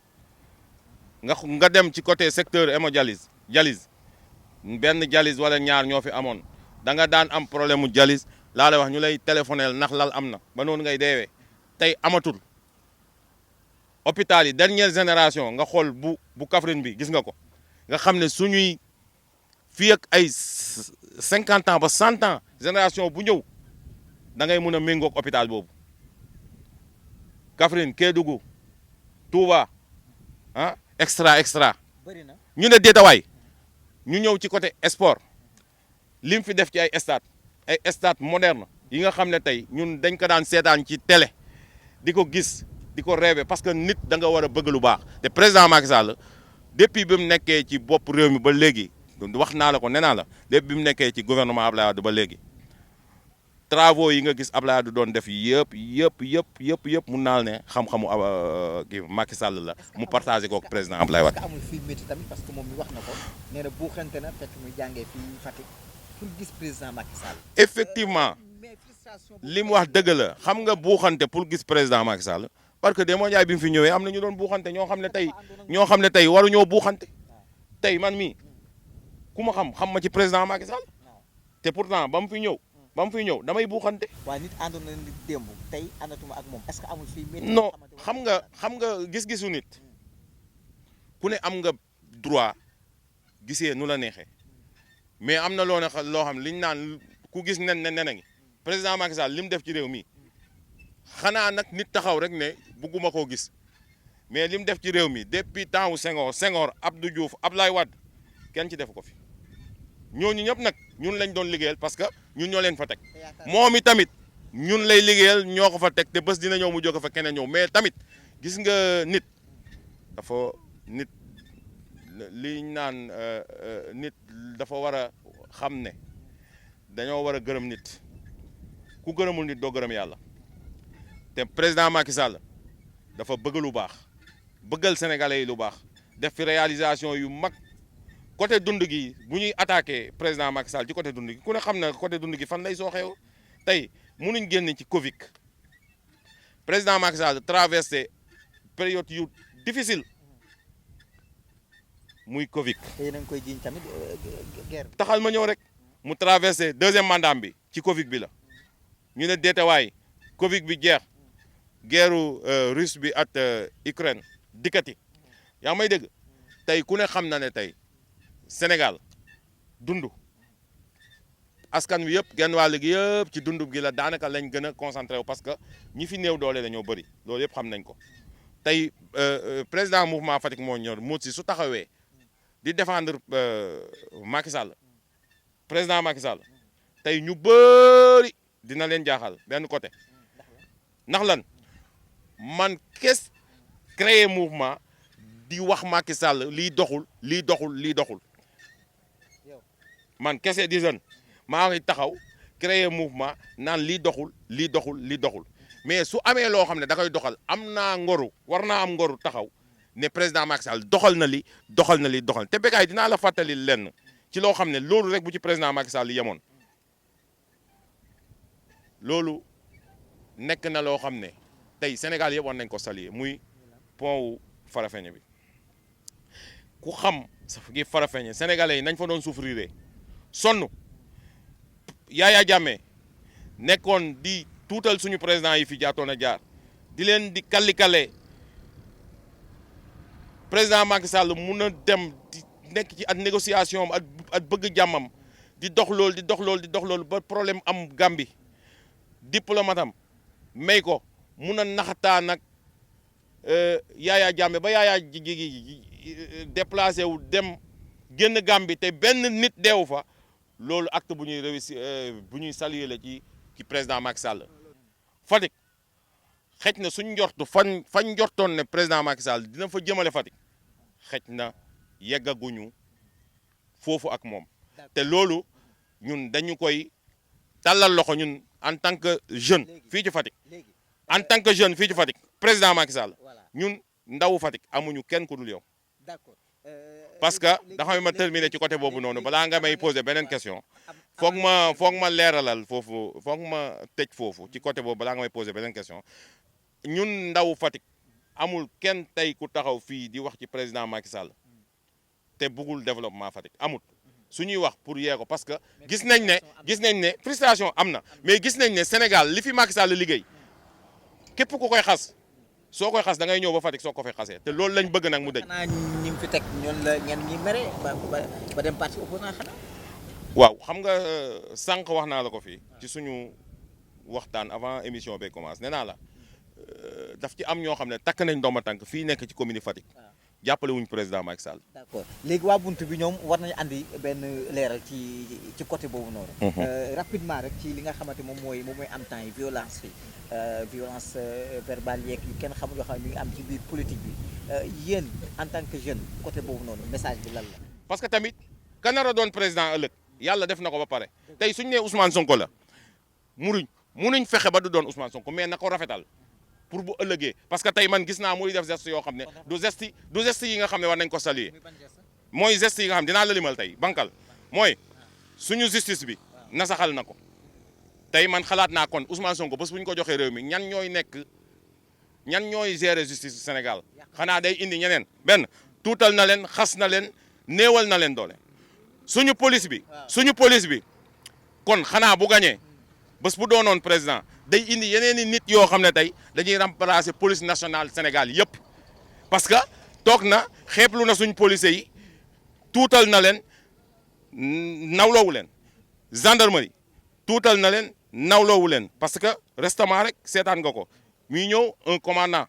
nga dem ci côté secteur hémodialyse benn dialyse wala ñaar ñoo fi amoon da nga daan am problème mu dialyse laa lay wax ñu lay téléphoneel ndax lal am na ba noonu ngay deewee tey amatul hôpital yi dernière génération nga xool bu Kaffrine bi gis nga ko nga xam ne suñuy fii ak ay 50 ans ba 100 ans génération bu ñëw da ngay mën a méngoog hôpital boobu Kaffrine Kédougou Touba extra ñu ne déetawaay ñu ñëw ci côté sport lim fi def ci ay stade moderne yi nga xam ne tey ñun dañ ko daan seetaan ci télé di ko gis di ko rêver parce que nit da nga war a bëgg lu baax te président Macky Sall depuis bi mu nekkee ci bopp réew mi ba léegi wax naa la ko nee naa la depuis bi mu nekkee ci gouvernement Abdoulaye Wade ba léegi travaux yi nga gis Abdoulaye Wade doon def yëpp mun naa ne xam-xamu kii Macky Sall la mu partagé ko ak président Abdoulaye Wade. amul fii métti tamit parce que moom mi wax na ko nee na buuxante na fekk muy jàngee fii Fatick pour gis président Macky Sall. effectivement li mu wax dëgg la xam nga buuxante pour gis président Macky Sall parce que Demba Ndiaye bi mu fi ñëwee am na ñu doon buuxante ñoo xam ne tey waruñoo buuxante tey man mii ku ma xam ma ci président Macky Sall te pourtant ba mu fi ñëw ba mu fiy ñëw damay buuxante. waaye nit àndoon na nit démb tey àndatuma ak moom est-ce que amul fii. non xam nga gis-gisu nit ku ne am nga droit gisee nu la neexee mais am na loo xam liñ naan ku gis nen a ngi président Macky Sall li mu def ci réew mi xanaa nag nit taxaw rek ne bugguma koo gis mais li mu def ci réew mi depuis temps wu Senghor Abdou Diouf Abdoulaye Wade kenn ci def ko fi ñooñu ñëpp nag ñun lañ doon liggéeyal parce que ñun ñoo leen fa teg moom i tamit ñun lay liggéeyal ñoo ko fa teg te bés dina ñëw mu jóge fa keneen ñëw mais tamit gis nga nit liñ naan nit dafa war a xam ne dañoo war a gërëm nit ku gërëmul nit doo gërëm yàlla te président Macky Sall dafa bëgg lu baax bëggal sénégalais yi lu baax def fi réalisation yu mag côté dund gi bu ñuy attaqué président Macky Sall ci côté dund gi ku ne xam na côté dund gi fan lay sooxeew tey mënuñ génn ci Covid président Macky Sall traversé période yu difficile muy Covid. te yéen a ngi koy jiiñ tamit guerre. taxal ma ñëw rek mu traversé deuxième mandat bi ci Covid bi la ñu ne deetewaay Covid bi jeex guerru russe bi ak Ukraine dikkati yaa may dégg tey ku ne xam na ne tey Sénégal dund askan wi yëpp genn wàll gi yëpp ci dund gi la daanaka lañ gën a concentré wu parce que ñi fi néew doole dañoo bëri loolu yëpp xam nañ ko tey président mouvement Fatick moo ñor mu si su taxawee di défendre Macky Sall président Macky Sall tey ñu bëri dina leen jaaxal benn côté ndax lan man kes créer mouvement di wax Macky Sall lii doxul lii doxul lii doxul man kese di jeune maa ngi taxaw créer mouvement naan lii doxul lii doxul lii doxul mais su amee loo xam ne da koy doxal am naa ngoru war naa am ngoru taxaw ne président Macky Sall doxal na li doxal te Bécaye dinaa la fàttali lenn ci loo xam ne loolu rek bu ci président Macky Sall yemoon loolu nekk na loo xam ne tey Sénégal yëpp war nañ ko saluer muy pont wu Farafeñe bi ku xam gi Farafeñe sénégalais yi nañ fa doon souffrir sonn Yaya Jammeh nekkoon di tuutal suñu président yi fi jaatoon a jaar di leen di kallikale président Macky Sall mun a dem di nekk ci at négociation am at bëgg jàmmam di dox loolu ba problème am Gambie diplomate am may ko mun a naxataan ak Yaya Jammeh ba Yaya déplacé wu dem génn Gambie te benn nit deewu fa loolu acte bu ñuy réussir bu ñuy saluer la ci président Macky Sall Fatick xëj na suñ njortu fañ njortoon ne président Macky Sall dina fa jëmale Fatick xëj na yeggaguñu foofu ak moom te loolu ñun dañu koy tàllal loxo ñun en tant que jeune fii ci Fatick en tant que jeune fii ci Fatick président Macky Sall ñun ndawu Fatick amuñu kenn ku dul yow parce que dafa ma terminer ci côté boobu noonu balaa nga may poser beneen question foog ma leeralal foofu foog ma tëj foofu ci côté boobu balaa nga may poser beneen question ñun ndawu Fatick amul kenn tey ku taxaw fii di wax ci président Macky Sall te bëggul développement Fatick amul su ñuy wax pour yee ko parce que gis nañ ne frustration am na mais gis nañ ne Sénégal li fi Macky Sall liggéey képp ku koy xas soo koy xas da ngay ñëw ba Fatick soo ko fay xasee te loolu lañ bëgg nag mu dëj. xanaa ñi fi teg ñoom la ñenn ñi mere ba dem parti opposant xanaa. waaw xam nga sànq wax naa la ko fii ci suñu waxtaan avant émission bay commence nee naa la daf ci am ñoo xam ne takk nañ ndomba tànk fii nekk ci commune Fatick jàppale wuñ président Macky Sall. d'accord léegi waa buntu bi ñoom war nañu andi benn leeral ci côté boobu noonu. rapidement rek ci li nga xamante moom mooy am temps yi violence fi violence verbale yeeg yu kenn xamul yoo xam ne mi ngi am ci biir politique bi yéen en tant que jeune côté boobu noonu message bi lan la. parce que tamit ka nar a doon président ëllëg yàlla def na ko ba pare tey suñu nee Ousmane Sonko la munuñ fexe ba du doon Ousmane Sonko mais na ko rafetal. pour bu ëllëgee parce que tey man gis naa muy def geste yoo xam ne du geste yi nga xam ne war nañ ko saluer mooy geste yi nga xam dinaa la limal tey bankal mooy suñu justice bi nasaxal na ko tey man xalaat naa kon Ousmane Sonko bés bu ñu ko joxee réew mi ñan ñooy gérer justice du Sénégal xanaa day indi ñeneen benn tuutal na leen xas na leen néewal na leen doole suñu police bi kon xanaa bu gañee bés bu doonoon président day indi yeneen i nit yoo xam ne tey dañuy remplacer police nationale Sénégal yëpp parce que toog na xeeblu na suñ policiers yi tuutal na leen nawloowu leen gendarmerie tuutal na leen nawloowu leen parce que récemment rek seetaan nga ko muy ñëw un commandant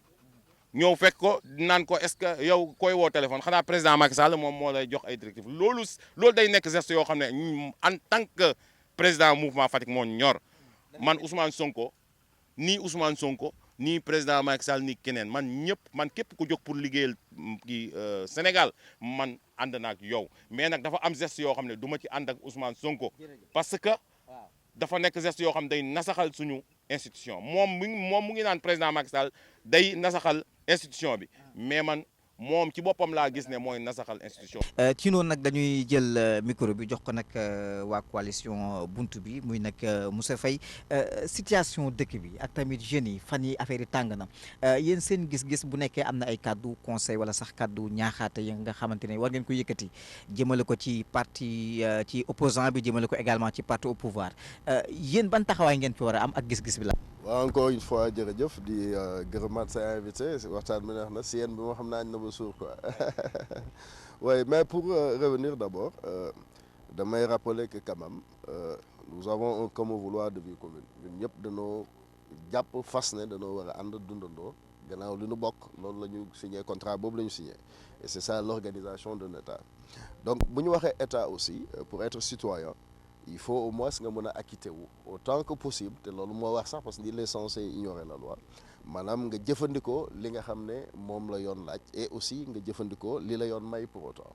ñëw fekk ko naan ko est-ce que yow koy woo téléphone xanaa président Macky Sall moom moo lay jox ay directives loolu day nekk geste yoo xam ne en tant que président mouvement Fatick moo ñor man Ousmane Sonko nii président Macky Sall nii keneen man képp ku jóg pour liggéeyal kii Sénégal man ànd na ak yow mais nag dafa am geste yoo xam ne du ma ci ànd ak Ousmane Sonko parce que dafa nekk geste yoo xam ne day nasaxal suñu institution moom mu ngi naan président Macky Sall day nasaxal institution bi mais man moom ci boppam laa gis ne mooy nasaxal institution. ci noonu nag dañuy jël micro bi jox ko nag waa coalition buntu bi muy nag Moussa Faye situation dëkk bi ak tamit jeunes yi fan yi affaire yi tàng na yéen seen gis-gis bu nekkee am na ay kàddu conseil wala sax kàddu ñaaxaate yi nga xamante ne war ngeen ko yëkkati jëmale ko ci parti ci opposant bi jëmale ko également ci parti au pouvoir yéen ban taxawaay ngeen fi war a am ak gis-gis bi la. waaw encore une fois jërëjëf di gërëmaat sa invité waxtaan bi neex na si yéen bi moo xam naa ne ba suur quoi oui mais pour revenir d'abord damay rappeler que quand même nous avons un commun vouloir de vie commune ñun ñëpp dañoo jàpp fas ne dañoo war a ànd dundandoo gannaaw li ñu bokk loolu la ñu signé contrat boobu la ñu signé et c'est ça l'organisation d'un État donc bu ñu waxee État aussi pour être citoyen il faut au moins nga mën a acquitter wu autant que possible te loolu moo wax sax parce que il est censé ignorer la loi maanaam nga jëfandikoo li nga xam ne moom la yoon laaj et aussi nga jëfandikoo li la yoon may pour autant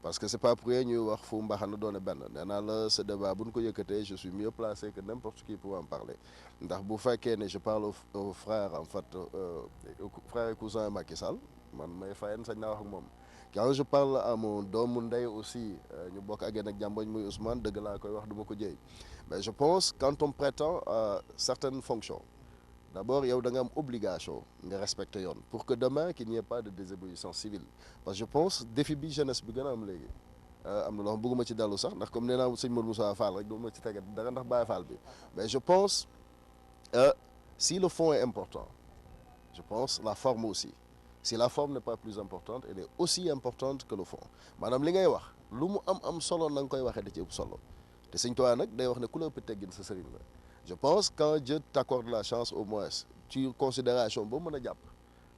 parce que c'est pas pour rien ñuy wax fu mbaxana doone benn nee naa la ce débat bu ñu ko yëkkatee je suis mieux placé que n'importe qui pour en parler ndax bu fekkee ne je parle au frère en fait frère et cousin Macky Sall man may fayen sañ naa wax ak moom quand je parle à mon doomu ndey aussi ñu bokk ak ak jàmboñ muy Ousmane dëgg laa koy wax du ma ko jëy mais je pense quand on prétend à certaines fonctions d'abord yow da nga am obligation nga respecter yoon pour que demain qu'il n'y ait pas de désobéissance civile parce que je pense défi bi jeunesse bi gën a am léegi am na loo xam bëgguma ci dellu sax ndax comme nee naa sëñ Modou Moussa Fall rek duma ci tegat dara ndax Baye Fall bi mais je pense si le fond est important je pense la forme aussi si la forme n'est pas plus importante elle est aussi importante que le fond maanaam li ngay wax lu mu am solo na nga koy waxee da ci ëpp solo te Sëñ Tuubaa nag day wax ne ku la ëpp teggin sa sëriñ la je pense quand Dieu t'accorde la chance au moins ci considération boo mën a jàpp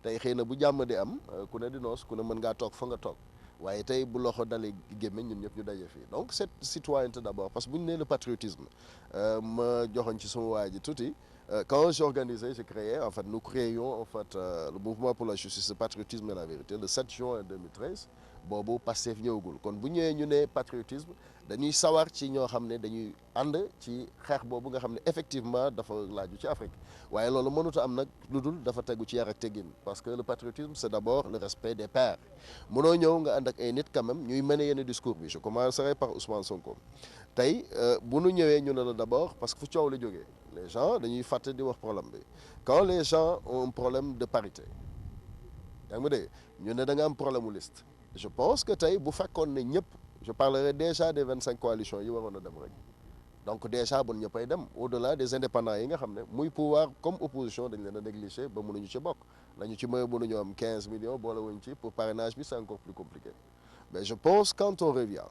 tey xëy na bu jàmm di am ku ne di noos ku ne mën ngaa toog fa nga toog waaye tey bu loxo dalee gémmiñ ñun ñëpp ñu daje fii donc cette citoyenneté d'abord parce que bu ñu nee le patriotisme ma joxoñ ci sama waa ji tuuti quand j'organisais, j'ai créé, en fait, nous créions en fait le mouvement pour la justice, le patriotisme et la vérité le 7 juin 2013 boobu Pastef ñëwagul kon bu ñëwee ñu ne patriotisme dañuy sawar ci ñoo xam ne dañuy ànd ci xeex boobu nga xam ne effectivement dafa laaju ci Afrique waaye loolu mënut a am nag lu dul dafa tegu ci yar ak teggin parce que le patriotisme c'est d'abord le respect des pairs mënoo ñëw nga ànd ak ay nit quand même ñuy mener yenn discours bi je commencerai par Ousmane Sonko tey bu nu ñëwee ñu ne la d'abord parce que fu coow la jógee les gens dañuy fàtte di wax problème bi quand les gens ont un problème de parité yaa ngi ma dégg ñu ne da nga am problème mu liste je pense que tey bu fekkoon ne ñëpp je parlerai déjà des 25 coalitions yi waroon a dem rek donc déjà bon ñëppay dem au-delà des indépendants yi nga xam ne muy pouvoir comme opposition dañ leen a négligé ba mënuñu ci bokk lañu ci mooy mënuñu am 15 millions boole wuñ ci pour parrainage bi c'est encore plus compliqué mais je pense quand on revient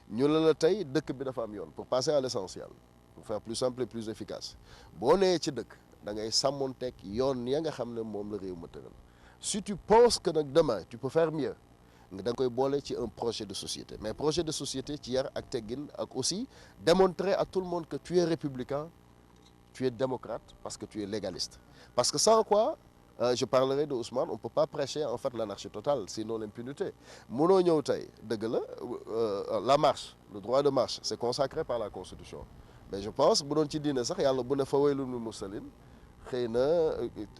ñu la tey dëkk bi dafa am yoon pour passer à l'essentiel pour faire plus simple et plus efficace boo nee ci dëkk da ngay sàmmonteeg yoon ya nga xam ne moom la réew ma tëral si tu penses que nag demain tu peux faire mieux da nga koy boole ci un projet de société mais projet de société ci yar ak teggin ak aussi démontrer à tout le monde que tu es républicain tu es démocrate parce que tu es légaliste parce que sans quoi je parlerai de Ousmane on peut pas prêcher en fait l'anarchie totale sinon l'impunité mënoo ñëw tey dëgg la la marche le droit de marche c'est consacré par la constitution mais je pense bu doon ci diine sax yàlla bu ne fa waylun lil musallin xëy na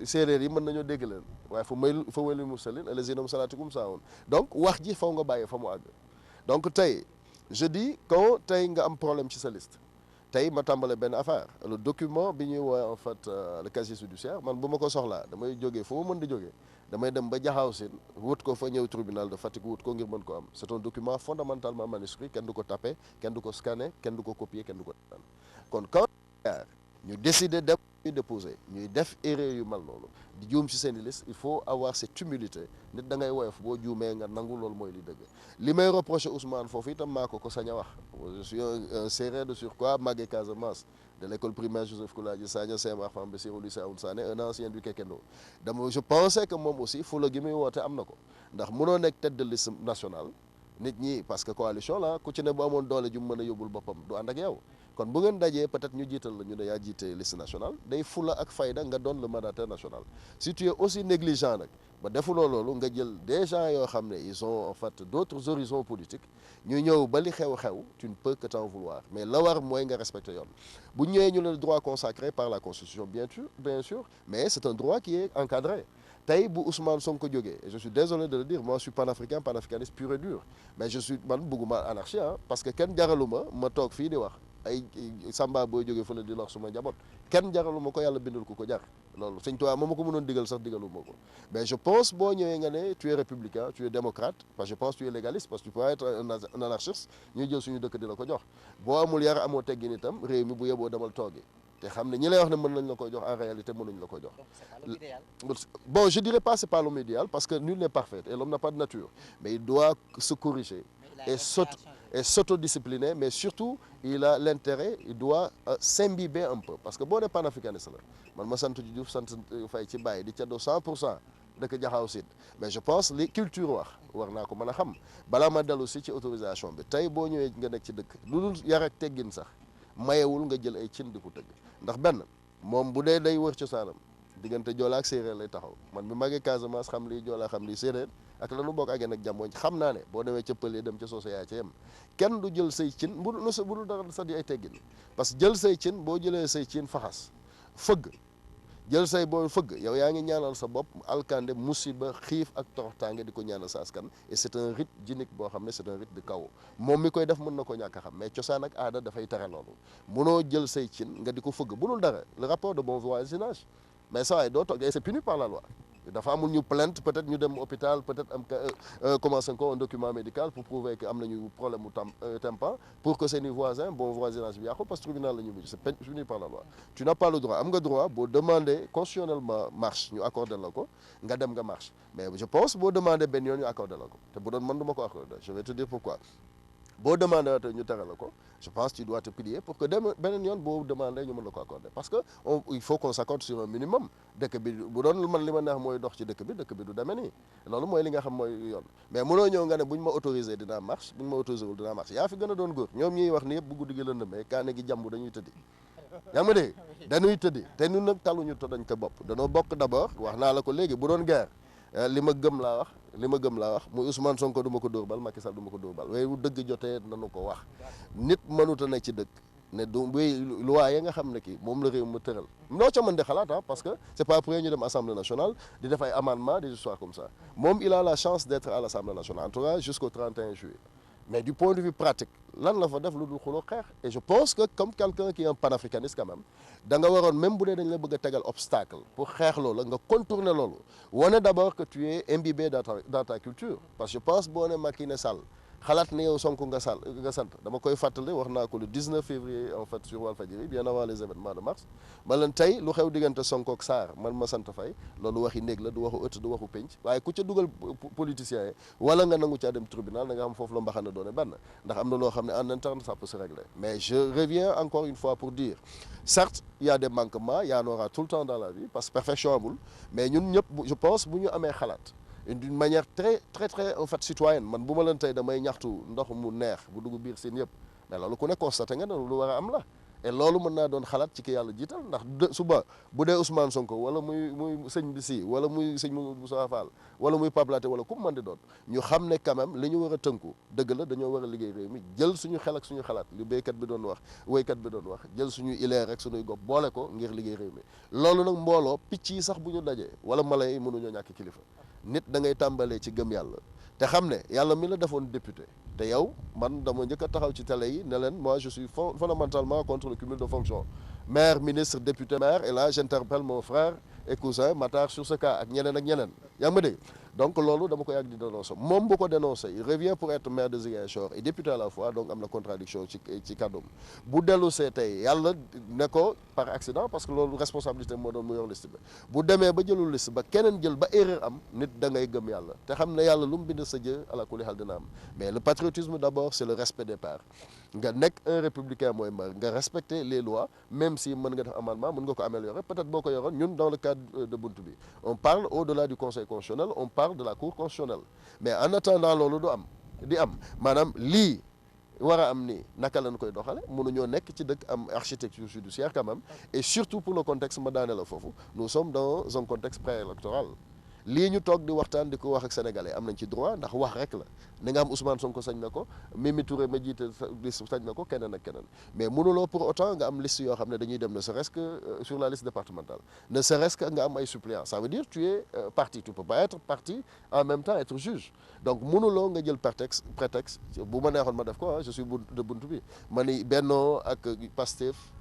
séeréer yi mën nañoo dégg leen waaye fa waylun lil musallin allaziina hum salaatikum saahuun donc wax ji faw nga bàyyi fa mu àgg donc tey je dis quand tey nga am problème ci sa liste tey ma tàmbale benn affaire le document bi ñuy woowee en fait le casier judiciaire man bu ma ko soxlaa damay jógee fu ma mën di jógee damay dem ba Jaxaaw Siin wut ko fa ñëw tribunal de Fatick wut ko ngir mën ko am c'est un document fondamentalement manuscrit kenn du ko taper kenn du ko scanner kenn du ko copier kenn du ko kon quand ñu décider dem ñuy déposer ñuy def erreur yu mal noonu di juum ci seen i liste il faut avoir cette humilité nit da ngay woyof boo juumee nga nangu loolu mooy li dëgg li may reproché Ousmane foofu itam maa ko sañ a wax je suis un Sérère de surcroît màggee Casamance de l'école primaire Joseph Koulaji Sagna Seymour Arfan Bassirou lycée Aoun Sané un ancien du Kekendo dama je pensais que moom aussi fula gi muy woote am na ko ndax mënoo nekk tête de liste nationale nit ñi parce que coalition la ku ci ne bu amoon doole ju mën a yóbbul boppam du ànd ak yow kon bu ngeen dajee peut-être ñu jiital la ñu ne yaa jiite liste nationale day fula ak fayda nga doon le mandataire national si tu es aussi négligent nag ba defuloo loolu nga jël des gens yoo xam ne ils ont en fait d'autres horizons politiques ñu ñëw ba li xew-xew tu ne peux que t'en vouloir mais la war mooy nga respecter yoon bu ñëwee ñu le droit consacré par la constitution bien sûr mais c'est un droit qui est encadré tey bu Ousmane Sonko jógee et je suis désolé de le dire moi je suis panafricain panafricaniste pur et dur mais je suis man bëgguma anarchie parce que kenn jaraluma ma toog fii di wax ay Samba booy jógee fële di lox suma njaboot kenn jaraluma ko yàlla bindal ko jar loolu sëñ Tuubaa ma ko mënoon digal sax digaluma ko mais je pense boo ñëwee nga ne tu es républicain tu es démocrate parce que je pense tu es légaliste parce que tu peux être un anarchiste ñuy jël suñu dëkk di la ko jox boo amul yar amoo teggin itam réew mi bu yeboo demal toogi te xam ne ñi lay wax ne mën nañ la ko jox en réalité mënuñ la ko jox bon je dirais pas c'est pas l'homme idéal parce que nul n'est parfait et l'homme n'a pas de nature mais il doit se corriger et s'autodiscipliner mais surtout il a l'intérêt il doit s'imbiber un peu parce que boo ne panafricaniste la man ma sant Diouf sant Faye ci bàyyi di caddo 100% dëkk Jaxaaw Sud mais je pense li culture war naa ko mën a xam balaa ma dellu si ci autorisation bi tey boo ñëwee nga nekk ci dëkk lu dul yar ak teggin sax mayewul nga jël ay cin di ko tëgg ndax benn moom bu dee day wër cosaanam diggante Joola ak séeréer lay taxaw man bi magee Casamance xam lii Joola xam lii séeréer ak lanu bokk ak yéen ak jàmmooñ xam naa ne boo demee ca pël yi dem ca soose yaa ca yem kenn du jël say cin bu dul dara sax di ay teggin parce que jël say cin boo jëlee say cin faxas fëgg jël say booy fëgg yow yaa ngi ñaanal sa bopp alkande musiba xiif ak toroxtaange di ko ñaanal sa askan et c'est un rite djinnique boo xam ne c'est un rite de chaos moom mi koy def mën na ko ñàkk a xam mais cosaan ak aada dafay tere loolu mënoo jël say cin nga di ko fëgg bu dul dara le rapport de bon voisinage mais ça waaye doo toog et c'est puni par la loi dafa amul ñu plainte peut-être ñu dem hôpital peut-être am commencé ko un document médical pour prouver que am nañu problème mu tympan pour que seeni voisins bon voisinage bi yàqu parce que tribunal la ñu mujj c'est puni par la loi tu n'as pas le droit am nga droit boo demander constitutionnellement marche ñu accordé la ko nga dem nga marche mais je pense boo demander benn yoon ñu accordé la ko te bu doon mën du ma ko accordé je vais te dire pourquoi boo demandé waatee ñu tere la ko je pense que tu dois te plier pour que beneen yoon boo demandé ñu mën la ko accorder parce que il faut qu'on s'accorde sur un minimum dëkk bi bu doon man li ma neex mooy dox ci dëkk bi du demee nii loolu mooy li nga xam mooy yoon mais mënoo ñëw nga ne buñ ma autorisé dinaa marche buñ ma autorisé wul dinaa marche yaa fi gën a doon góor ñoom ñiy wax ni yëpp bu guddi gi lëndëmee kaane gi jàmbu dañuy tëddi yaa ma dégg dañuy tëddi te ñun nag taluñu to dañ ko bopp danoo bokk d'abord wax naa la ko léegi bu doon guerre li ma gëm laa wax muy Ousmane Sonko du ma ko dóor bal Macky Sall du ma ko dóor bal waaye bu dëgg jotee nanu ko wax nit mënut a nekk ci dëkk ne du loi ya nga xam ne kii moom la réew mu tëral noo ca mën di xalaat parce que c'est pas pour ñu dem assemblée nationale di def ay amendements des histoires comme ça moom il a la chance d'être à l'assemblée nationale en tout cas jusqu'au 31 juillet mais du point de vue pratique lan la fa def lu dul xuloo xeex et je pense que comme quelqu'un qui est un panafricaniste quand même da nga waroon même bu dee dañ la bëgg a tegal obstacle pour xeex loola nga contourner loolu wane d'abord que tu es imbibé dans ta culture parce que je pense boo ne Macky ne Sall xalaat ne yow Sonko nga sant dama koy fàttali wax naa ko le 19 février en fait sur Walfadjri bien avant les événements de mars man leen tey lu xew diggante Sonko ak Sarr man ma sant Faye loolu waxi néeg la du waxu ëtt du waxu penc waaye ku ca dugal politiciens yi wala nga nangu caa dem tribunal da nga xam foofu la mbaxana doone benn ndax am na loo xam ne en interne ça peut se régler mais je reviens encore une fois pour dire certes il y a des manquements il y en aura tout le temps dans la vie parce que perfection amul mais ñun ñëpp je pense bu ñu amee xalaat d'une manière très en fait citoyenne man bu ma leen tey damay ñaxtu ndox mu neex bu dugg biir seen yëpp mais loolu ku ne constaté nga ne lu war a am la et loolu mën naa doon xalaat ci ki yàlla jiital ndax suba bu dee Ousmane Sonko wala muy sëñ bi si wala muy sëñ Moussa Fall wala muy Pape Laté wala ku mu mën di doon ñu xam ne quand même li ñu war a tënku dëgg la dañoo war a liggéey réew mi jël suñu xel ak suñu xalaat li béykat bi doon wax woykat bi doon wax jël suñu ileer rek suñuy gopp boole ko ngir liggéey réew mi loolu nag mbooloo picc yi sax bu ñu dajee wala mala yi mënuñoo ñàkk kilifa nit da ngay tàmbalee ci gëm yàlla te xam ne yàlla mi la defoon député te yow man dama njëkk a taxaw ci télé yi ne leen moi je suis fondamentalement contre le cumul de fonctions maire ministre député maire et là j'interpelle mon frère et cousin Matar sur ce cas ak ñeneen yaa ma dégg donc loolu dama ko yàgg di dénoncer moom bu ko dénoncer il revient pour être maire de Ziguinchor et député à la fois donc am na contradiction ci kàddoom bu dellu see tey yàlla ne ko par accident parce que loolu responsabilité moo doon mu yor liste bi bu demee ba jëlul liste ba keneen jël ba erreur am nit da ngay gëm yàlla te xam ne yàlla lu mu bind sa jë ala kulli xal dina am mais le patriotisme d'abord c'est le respect des pairs nga nekk un républicain mooy nga respecter les lois même si mën nga def amendement mën nga ko améliorer peut-être boo ko yoroon ñun dans le cadre de buntu bi on parle au-delà du conseil constitutionnel on parle de la cour constitutionnelle mais en attendant loolu di am maanaam lii war a am ni naka lañ koy doxale mënuñoo nekk ci dëkk am architecture judiciaire quand même et surtout pour le contexte ma daane la foofu nous sommes dans un contexte préélectoral lii ñu toog di waxtaan di ko wax ak sénégalais am nañ ci droit ndax wax rek la ni nga am Ousmane Sonko sañ na ko Mimi Touré ma jiite liste sañ na ko keneen ak keneen mais mënuloo pour autant nga am liste yoo xam ne dañuy dem ne serait-ce que sur la liste départementale ne serait-ce que nga am ay suppléants ça veut dire tu es parti tu peux pas être parti en même temps être juge donc mënuloo nga jël prétexte bu ma neexoon ma def ko je suis de buntu bi ma ni Benno ak Pastef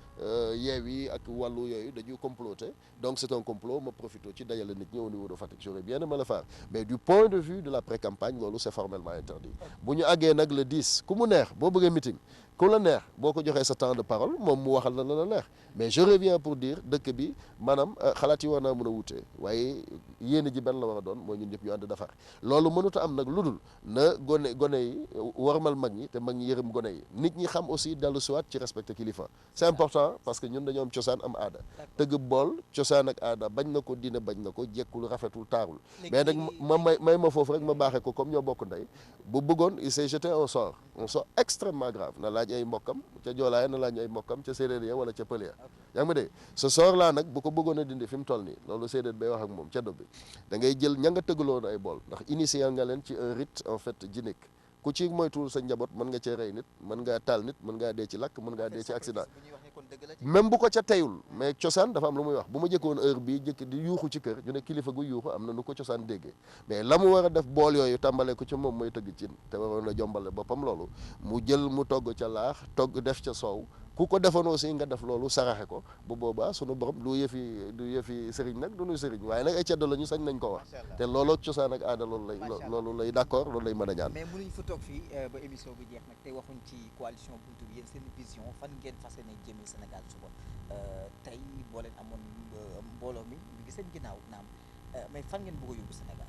Yewwi ak wàllu yooyu dañuy comploter donc c'est un complot ma profité ci dajale nit ñi au niveau de Fatick j'aurais bien aimé le faire mais du point de vue de la pré-campagne loolu c'est formellement interdit bu ñu àggee nag le 10 ku mu neex boo bëggee meeting ku la neex boo ko joxee sa temps de parole moom mu waxal la neex mais je reviens pour dire dëkk bi maanaam xalaat yi war naa mën a wutee waaye yéene ji benn la war a doon mooy ñun ñëpp ñu ànd defar loolu mënut a am nag lu dul na gone yi warmal mag ñi te mag ñi yërëm gone yi nit ñi xam aussi dellu siwaat ci respecter kilifa c'est important parce que ñun dañoo am cosaan am aada tëgg bool cosaan ak aada bañ na ko diine bañ na ko jekkul rafetul taarul mais nag may ma foofu rek ma baaxee ko comme ñoo bokk ndey bu bëggoon il s'est jeté un sort extrêmement grave na laaj ay mbokkam ca joolaaya na laaj ay mbokkam ca séeréer ya wala ca pël ya yaa ngi ma dégg ce sort là nag bu ko bëggoon a dindi fi mu toll nii loolu séeréer bay wax ak moom ca dob bi da ngay jël ña nga tëggaloon ay bool ndax initié nga leen ci un rite en fait gynéque ku ci moytuwul sa njaboot mën nga cee rey nit mën ngaa taal nit mën ngaa dee ci lakk mën ngaa dee ci accident même bu ko ca teyul mais cosaan dafa am lu muy wax bu ma jëkkoon heure bii jëkk di yuuxu ci kër ñu ne kilifa gu yuuxu am na nu ko cosaan déggee mais la mu war a def bool yooyu tàmbalee ko ca moom mooy tëgg cin te waroon a jombale boppam loolu mu jël mu togg ca laax togg def ca soow ku ko defoon aussi nga def loolu saraxe ko bu boobaa sunu borom du yëfi sëriñ nag du nuy sëriñ waaye nag ay ceddo la ñu sañ nañ ko wax te loolu cosaan ak aada loolu lay d'accord loolu lay mën a ñaan mais mënuñ fa toog fii ba émission bi jeex nag te waxuñ ci coalition buntu bi yéen seen vision fan ngeen fas yéene jëmee Sénégal suba tey boo leen amoon mbooloo mi ngi seen ginnaaw naam mais fan ngeen bëgg a yóbbu Sénégal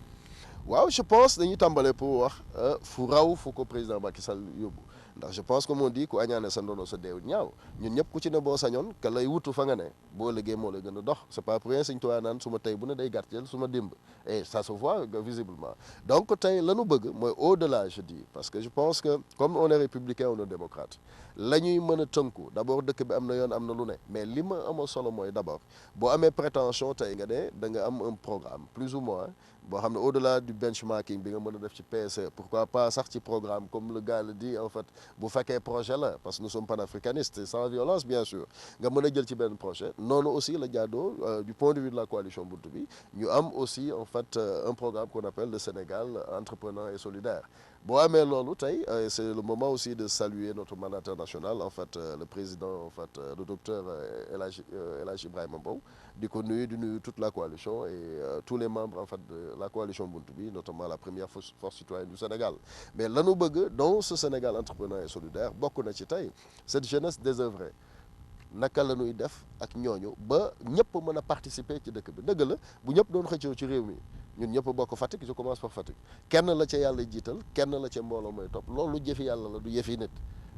waaw je pense dañuy tàmbalee pour wax fu raw fu ko président Macky Sall yóbbu ndax je pense comme on dit ku añaane sa ndono sa deew ñaaw ñun ñëpp ku ci ne boo sañoon ka lay wutu fa nga ne boo liggéey moo lay gën a dox c'est pas pour rien Sëñ Tuubaa naan su ma tey bu ne day gàtteel su ma démb et ça se voit visiblement donc tey la ñu bëgg mooy au-delà je dis parce que je pense que comme on est républicain on est démocrate la ñuy mën a tënku d'abord dëkk bi am na yoon am na lu ne mais li ma amal solo mooy d'abord boo amee prétention tey nga ne da nga am un programme plus ou moins boo xam ne au-delà du benchmarking bi nga mën a def ci PSE pourquoi pas sax ci programme comme le gars le dit en fait bu fekkee projet la parce que nous sommes panafricanistes sans violence bien sûr nga mën a jël ci benn projet noonu aussi la jaadoo du point de vue de la coalition buntu bi ñu am aussi en fait un programme qu'on appelle le Sénégal entrepreneur et solidaire boo amee loolu tey c'est le moment aussi de saluer notre mandataire national en fait le président en fait le docteur El Hadj Ibrahima Mbow di ko nuyu di nuyu toute la coalition et tous les membres en fait de la coalition buntu bi notamment la première force citoyenne du Sénégal mais lanu bëgg dans ce Sénégal entrepreneur et solidaire bokk na ci tey cette jeunesse désœuvrée naka la ñuy def ak ñooñu ba ñëpp mën a participer ci dëkk bi dëgg la bu ñëpp doon xëccoo ci réew mi ñun ñëpp bokk Fatick je commence par Fatick kenn la ca yàlla jiital kenn la ca mbooloo mooy topp loolu jëfi yàlla la du yëfi nit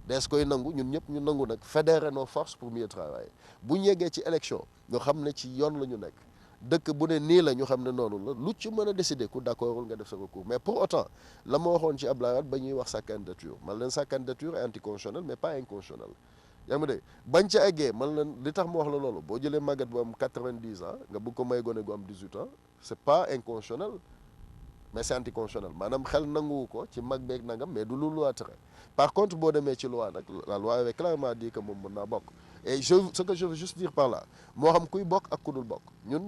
dees koy nangu ñun ñëpp ñu nangu nag fédérer nos forces pour mieux travailler bu ñu yeggee ci élection ñu xam ne ci yoon la ñu nekk dëkk bu ne nii la ñu xam ne noonu la lu ci mën a décider ku d'accordul nga def sa recours mais pour autant la ma waxoon ci Abdoulaye Wade ba ñuy wax sa candidature man leen sa candidature est anticonstitutionnelle mais pas inconstitutionnelle yaa ngi ma dégg bañ ca eggee man leen li tax ma wax la loolu boo jëlee màggat bu am 90 ans nga bëgg ko may gone gu am 18 ans c'est pas inconstitutionnel mais c'est anticonstitutionnel maanaam xel nanguwu ko ci mag beeg nangam mais du lu loi tere par contre boo demee ci loi nag la loi avait clairement dit que moom mën naa bokk et ce que je veux juste dire par là moo xam kuy bokk ak ku dul bokk ñun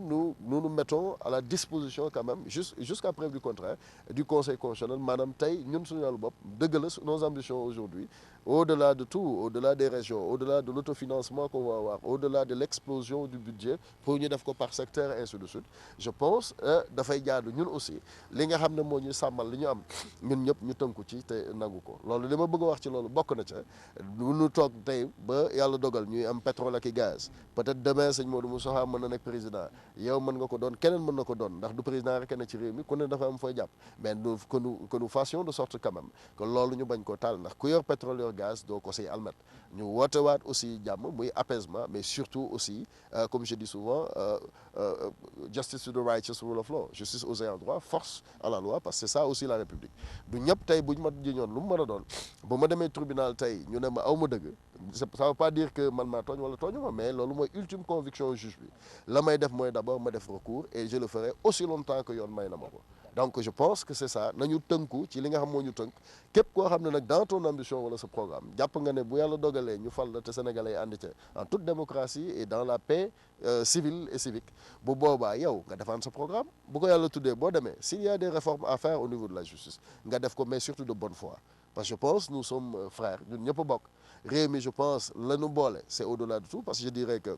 nous mettons à la disposition quand même jusqu'à preuve du contraire du conseil constitutionnel maanaam tey ñun suñu wàllu bopp dëgg la nos ambitions aujourd'hui au-delà de tout, au-delà des régions, au-delà de l'autofinancement qu'on va avoir, au-delà de l'explosion du budget pour ñu def ko par secteur et ainsi de suite, je pense dafay jaadu ñun aussi li nga xam ne moo ñu sàmmal li ñu am ñun ñëpp ñu tënku ci te nangu ko loolu li ma bëgg a wax ci loolu bokk na ca ñu toog tey ba yàlla dogal ñuy am pétrole ak i gaz peut-être demain sëñ Modou Moustapha mën na nekk président yow mën nga ko doon keneen mën na ko doon ndax du président rek ne ci réew mi ku ne dafa am fooy jàpp mais que nous fassions de sorte quand même que loolu ñu bañ ko taal ndax ku yor pétrole yor gaz doo ko say almet ñu wootewaat aussi jàmm muy apaisement mais surtout aussi comme je dis souvent justice to the righteous rule of law justice aux ayants droit force à la loi parce que c'est ça aussi la république du ñëpp tey bu ñu ma jiñoon lu mu mën a doon ba ma demee tribunal tey ñu ne ma aw ma dëgg ça veut pas dire que man maa tooñ wala tooñu ma mais loolu mooy ultime conviction juge bi la may def mooy d'abord ma def recours et je le ferai aussi longtemps que yoon may na ma ko donc je pense que c'est ça nañu tënku ci li nga xam moo ñu tënk képp koo xam ne nag dans ton ambition wala sa programme jàpp nga ne bu yàlla dogalee ñu fal la te sénégalais ànd ca en toute démocratie et dans la paix civile et civique bu boobaa yow nga défendre sa programme bu ko yàlla tuddee boo demee s'il y a des réformes à faire au niveau de la justice nga def ko mais surtout de bonne foi parce que je pense nous sommes frères ñun ñëpp a bokk réew mi je pense la ñu boole c'est au-delà de tout parce que je dirais que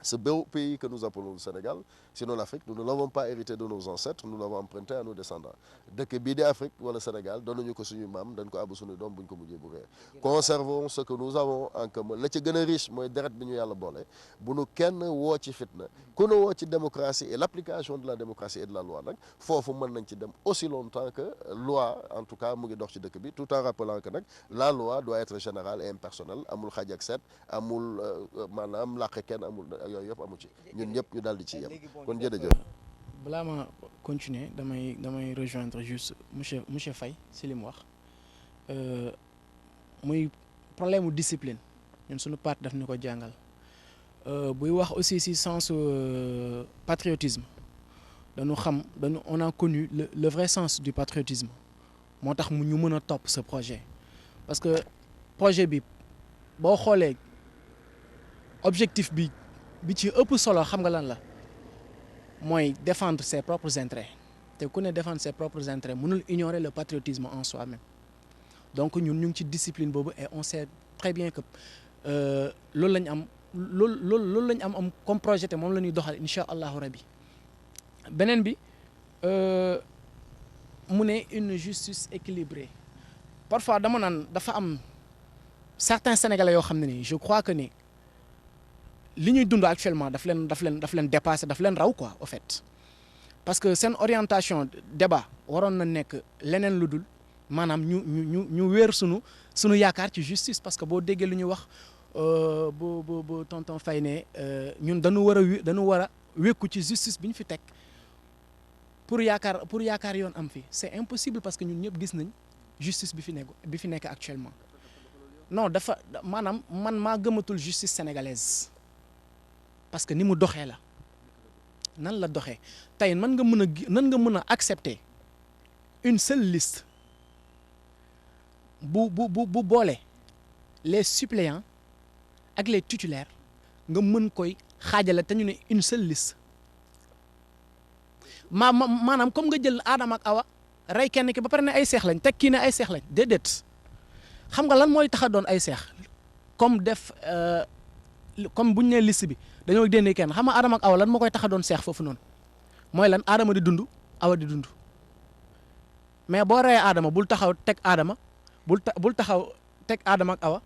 ce beau pays que nous appelons le Sénégal, sinon l'Afrique, nous ne l'avons pas hérité de nos ancêtres, nous l'avons emprunté à nos descendants. Dëkk bii di Afrique wala Sénégal doonuñu ko suñu maam dañ ko àbb suñu doom buñ ko mujjee bu réer conservons ce que nous avons en commun la ci gën a riche mooy deret bi ñu yàlla boole bu nu kenn woo ci fitna ku nu woo ci démocratie et l'application de la démocratie et de la loi nag foofu mën nañ ci dem aussi longtemps que loi en tout cas mu ngi dox ci dëkk bi tout en rappelant que nag la loi doit être générale et impersonnelle amul xaj ak seet amul maanaam làq kenn amul yooyu yëpp amu ci ñun ñëpp ñu daal di ci yem kon jërëjëf. balaa ma continuer damay rejoindre juste monsieur Faye si li mu wax muy problème mu discipline ñun suñu part daf ñu ko jàngal buy wax aussi si sens patriotisme on a connu le vrai sens du patriotisme moo tax mu ñu mën a topp ce projet parce que projet bi boo xoolee objectif bi ci ëpp solo xam nga lan la mooy défendre ses propres intérêts te ku ne défendre ses propres intérêts mënul ignorer le patriotisme en soi-même donc ñun ñu ngi ci discipline boobu et on sait très bien que loolu la ñu am loolu la ñu am comme projet te moom la ñuy doxal incha allahu rabi beneen bi mu ne une justice équilibrée parfois dama naan dafa am certains sénégalais yoo xam ne nii je crois que ni li ñuy dund actuellement daf leen dépasser daf leen raw quoi au fait parce que seen orientation débat waroon na nekk leneen lu dul maanaam ñu wéer sunu yaakaar ci justice parce que boo déggee lu ñuy wax bu tonton Faye ne ñun dañu war a wékku ci justice bi ñu fi teg pour yaakaar yoon am fi c'est impossible parce que ñun ñëpp gis nañ justice bi fi nekk actuellement non dafa maanaam man maa gëmatul justice sénégalaise parce que ni mu doxee la nan la doxee tey nan nga mën a accepter une seule liste bu boole les suppléants ak les titulaires nga mën koy xaajale te ñu ne une seule liste maanaam comme nga jël Adama ak Awa rey kenn ki ba pare ne ay seex lañ teg kii ne ay seex lañ déedéet xam nga lan mooy tax a doon ay seex comme bu ñu nee liste bi dañoo génne kenn xam nga Adama ak Awa lan moo koy tax a doon seex foofu noonu mooy lan Adama di dund Awa di dund mais boo reyee Adama bul taxaw teg Adama bul taxaw teg Adama ak Awa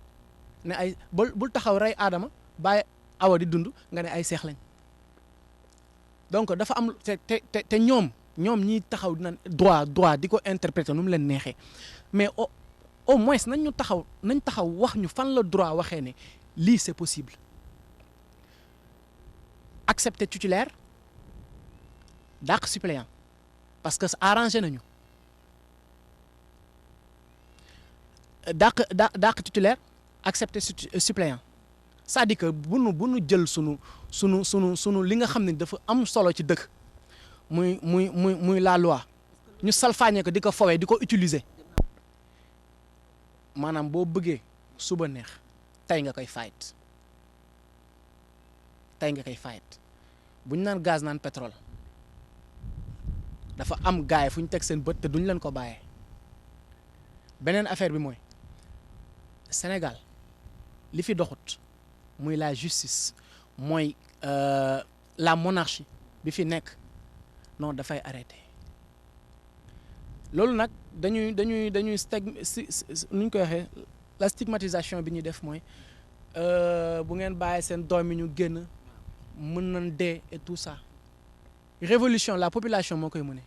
ne ay bul taxaw rey Adama bàyyi Awa di dund nga ne ay seex lañ donc dafa am te ñoom ñiy taxaw dina droit di ko interpréter nu mu leen neexee mais au moins nañ taxaw wax ñu fan la droit waxee ne lii c'est possible accepter titulaire dàq suppléant parce que arrangé nañu dàq titulaire accepter suppléant c'est-à-dire que bu nu jël sunu li nga xam ne dafa am solo ci dëkk muy la loi ñu salfaañe ko di ko fowee di ko utiliser maanaam boo bëggee suba neex tey nga koy fight bu ñu naan gaz naan pétrole dafa am gaay fu ñu teg seen bët te duñ leen ko bàyyee beneen affaire bi mooy Sénégal li fi doxut muy la justice mooy la monarchie bi fi nekk non dafay arrêter loolu nag dañuy nu ñu koy waxee la stigmatisation bi ñuy def mooy bu ngeen bàyyi seen doom yi ñu génn mën nañ dee et tout ça révolution la population moo koy mëne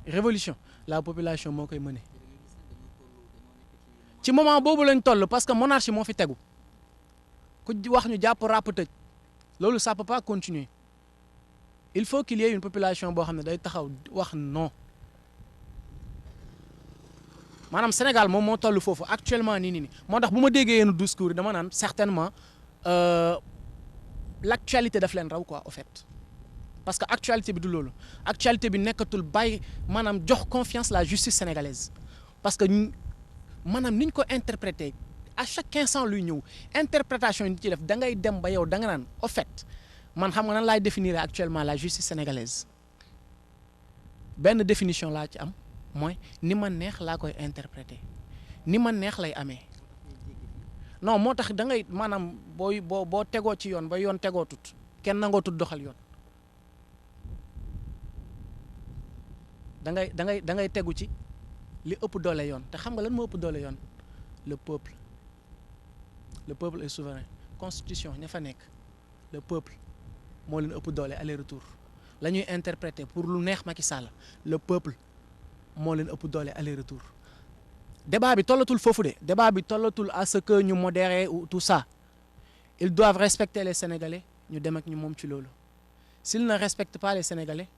révolution la population moo koy mëne ci moment boobu lañ toll parce que monarchie moo fi tegu ku wax ñu jàpp ràpp tëj loolu ça peut pas continuer il faut qu'il y ait une population boo xam ne day taxaw wax non maanaam Sénégal moom moo toll foofu actuellement nii moo tax bu ma déggee yenn discours yi dama naan certainement l'actualité daf leen raw quoi au fait parce que actualité bi du loolu actualité bi nekkatul bàyyi maanaam jox confiance la justice sénégalaise parce que maanaam ni ñu ko interpréter à chaque instant luy ñëw interprétation yi ñu ci def da ngay dem ba yow da nga naan au fait man xam nga nan laay définir actuellement la justice sénégalaise benn définition laa ci am mooy ni ma neex laa koy interpréter ni ma neex lay amee non moo tax da ngay maanaam boo tegoo ci yoon ba yoon tegoo tut kenn nangoo tut doxal yoon da ngay tegu ci li ëpp doole yoon te xam nga lan moo ëpp doole yoon le peuple est souverain constitution ña fa nekk le peuple moo leen ëpp doole aller retour la ñuy interpréter pour lu neex Macky Sall le peuple moo leen ëpp doole aller retour débat bi tollatul foofu de débat bi tollatul à ce que ñu modérer ou tout ça ils doivent respecter les Sénégalais ñu dem ak ñu moom ci loolu s'ils ne respectent pas les Sénégalais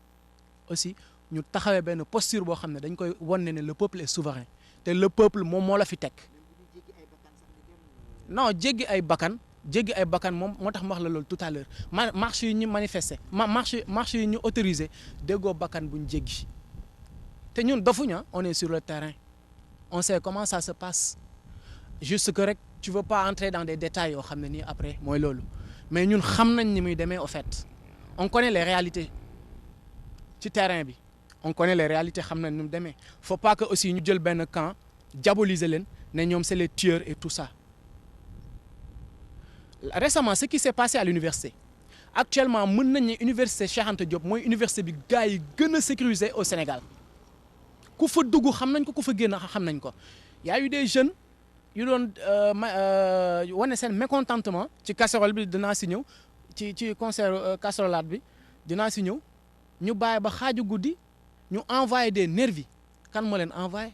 aussi ñu taxawee benn posture boo xam ne dañ koy wan ne le peuple est souverain te le peuple moom moo la fi teg non jéggi ay bakkan moom moo tax ma wax la loolu tout à l'heure marche yi ñu manifester marche yi ñu autorisé déggoo bakkan buñ jéggi te ñun dofuñu on est sur le terrain on sait comment ça se passe juste que rek tu veux pas entrer dans des détails yoo xam ne nii après mooy loolu mais ñun xam nañ ni muy demee au fait on connaît les réalités ci terrain bi on connaît les réalités xam nañ ni mu demee faut pas que aussi ñu jël benn camp diaboliser leen ne ñoom c'est les tueurs et tout ça récemment ce qui s'est passé à l'université actuellement mën nañ ne université Cheikh Anta Diop mooy université bi gars yi gën a sécurisé au Sénégal ku fa dugg xam nañ ko ku fa génn xam nañ ko y a eu des jeunes yu doon wane seen mécontentement ci casserole bi dinaa si ñëw ci concert casserolade bi dinaa si ñëw ñu bàyyi ba xaaju guddi ñu envoyé des nervis kan moo leen envoyé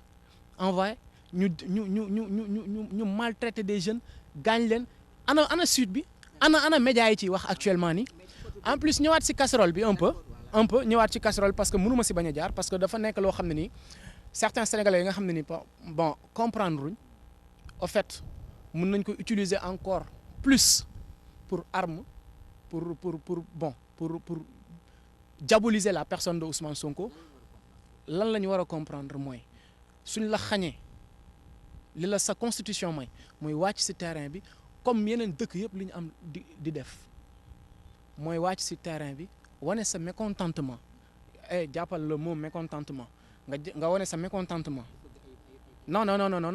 ñu maltraité des jeunes gaañ leen ana suite bi ana médias yi ciy wax actuellement ni en plus ñëwaat si casserole bi un peu ñëwaat ci casserole parce que mënuma si bañ a jaar parce que dafa nekk loo xam ne nii certains sénégalais yi nga xam ne ni bon comprendre ruñ au fait mën nañ ko utiliser encore plus pour arme pour diaboliser la personne de Ousmane Sonko lan la ñu war a comprendre mooy suñ la xañee li la sa constitution mooy wàcc ci terrain bi comme yeneen dëkk yëpp li ñu am di def mooy wàcc ci terrain bi wane sa mécontentement jàppal le mot mécontentement nga wane sa mécontentement non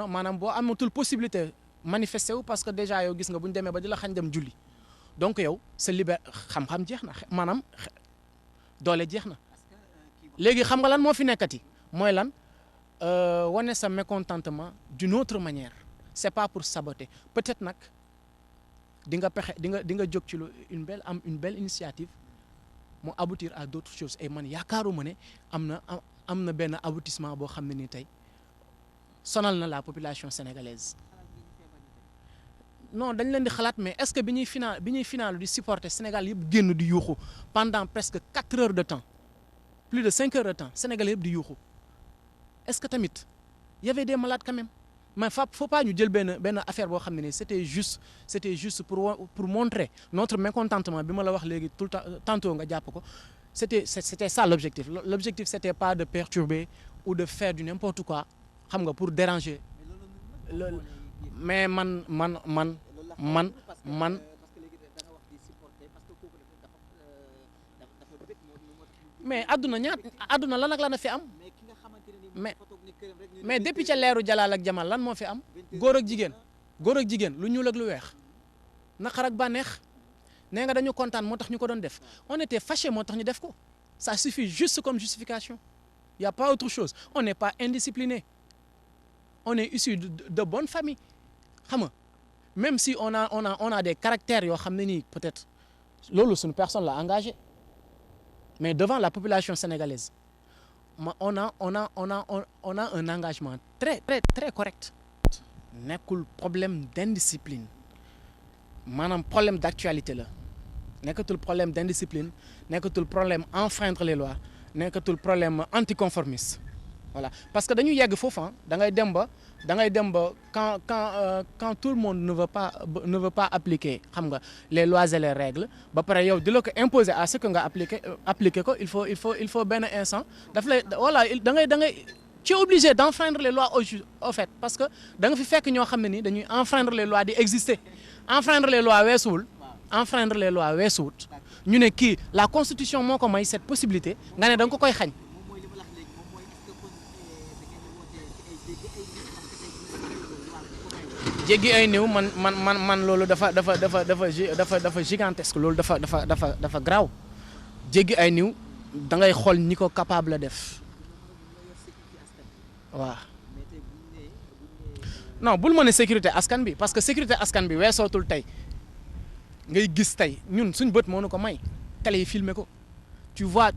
maanaam boo amatul possibilité manifester wu parce que déjà yow gis nga bu ñu demee ba di la xañ dem julli donc yow sa xam-xam jeex na maanaam doole jeex na léegi xam nga lan moo fi nekkati mooy lan wane sa mécontentement d'une autre manière c'est pas pour saboter peut-être nag di nga jóg ci une belle initiative mu aboutir à d'autres choses et man yaakaaruma ne am na benn aboutissement boo xam ne ni tey sonal na la population sénégalaise non dañ leen di xalaat mais est-ce que bi ñuy final di supporter Sénégal yëpp génn di yuuxu pendant presque 4 heures de temps plus de 5 heures de temps Sénégal yëpp di yuuxu est-ce que tamit y avait des malades quand même mais faut pas ñu jël benn affaire boo xam ne ni c'était juste pour montrer notre mécontentement bi ma la wax léegi tout le temps tantôt nga jàpp ko c'était ça l'objectif c'était pas de perturber ou de faire du n'importe quoi xam nga pour déranger mais man mais adduna lan ak lan a fi am mais mais depuis ca leeru Jalaal ak Jamal lan moo fi am góor ak jigéen lu ñuul ak lu weex naqar ak bànneex nee nga dañu kontaan moo tax ñu ko doon def on était fâché moo tax ñu def ko ça suffit juste comme justification y a pas autre chose on n'est pas indiscipliné on est issu de bonne famille xam nga même si on a des caractères yoo xam ne nii peut-être loolu suñu personne l'a engagé mais devant la population sénégalaise on a un engagement très correct. nekkul problème d'indiscipline maanaam problème d'actualité la nekkatul problème d'indiscipline nekkatul problème enfreindre les lois nekkatul problème anticonformiste voilà parce que dañu yegg foofu da ngay dem ba quand tout le monde ne veut pas appliquer xam nga les lois et les règles ba pare yow di la ko imposer à ce que nga appliquer ko il faut benn instant daf lay voilà da ngay tu es obligé d'enfreindre les lois au fait parce que da nga fi fekk ñoo xam ne ni dañuy enfreindre les lois di exister enfreindre les lois weesuwut ñu ne kii la constitution moo ko may cette possibilité nga ne da nga ko koy xañ. jéggi ay néew man loolu dafa gigantesque loolu dafa graaw jéggi ay néew da ngay xool ñi ko capable def. waaw non bul ma ne sécurité askan bi parce que sécurité askan bi weesootul tey ngay gis tey ñun suñ bët moo nu ko may télé yi filmer ko tu vois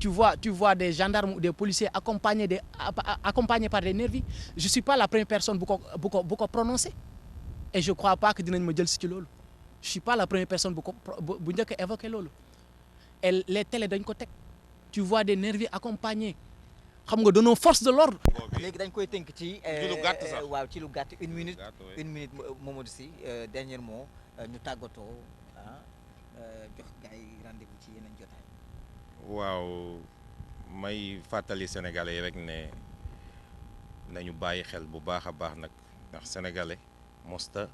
des gendarmes ou des policiers accompagnés par des nervis je suis pas la première personne bu ko prononcer et je crois pas que dinañ ma jël si ci loolu je suis pas la première personne bu njëkk a évoquer loolu et les télé dañ ko teg tu vois des nervis accompagnés xam nga doonoo force de l'ordre. léegi dañ koy tënk ci. ci lu gàtt sax waaw ci lu gàtt une minute Mamadou Sy dernier mot ñu tàggatoo jox gars yi rendez-vous ci yeneen jotaay. waaw may fàttali sénégalais yi rek ne nañu bàyyi xel bu baax a baax nag ndax sénégalais mosta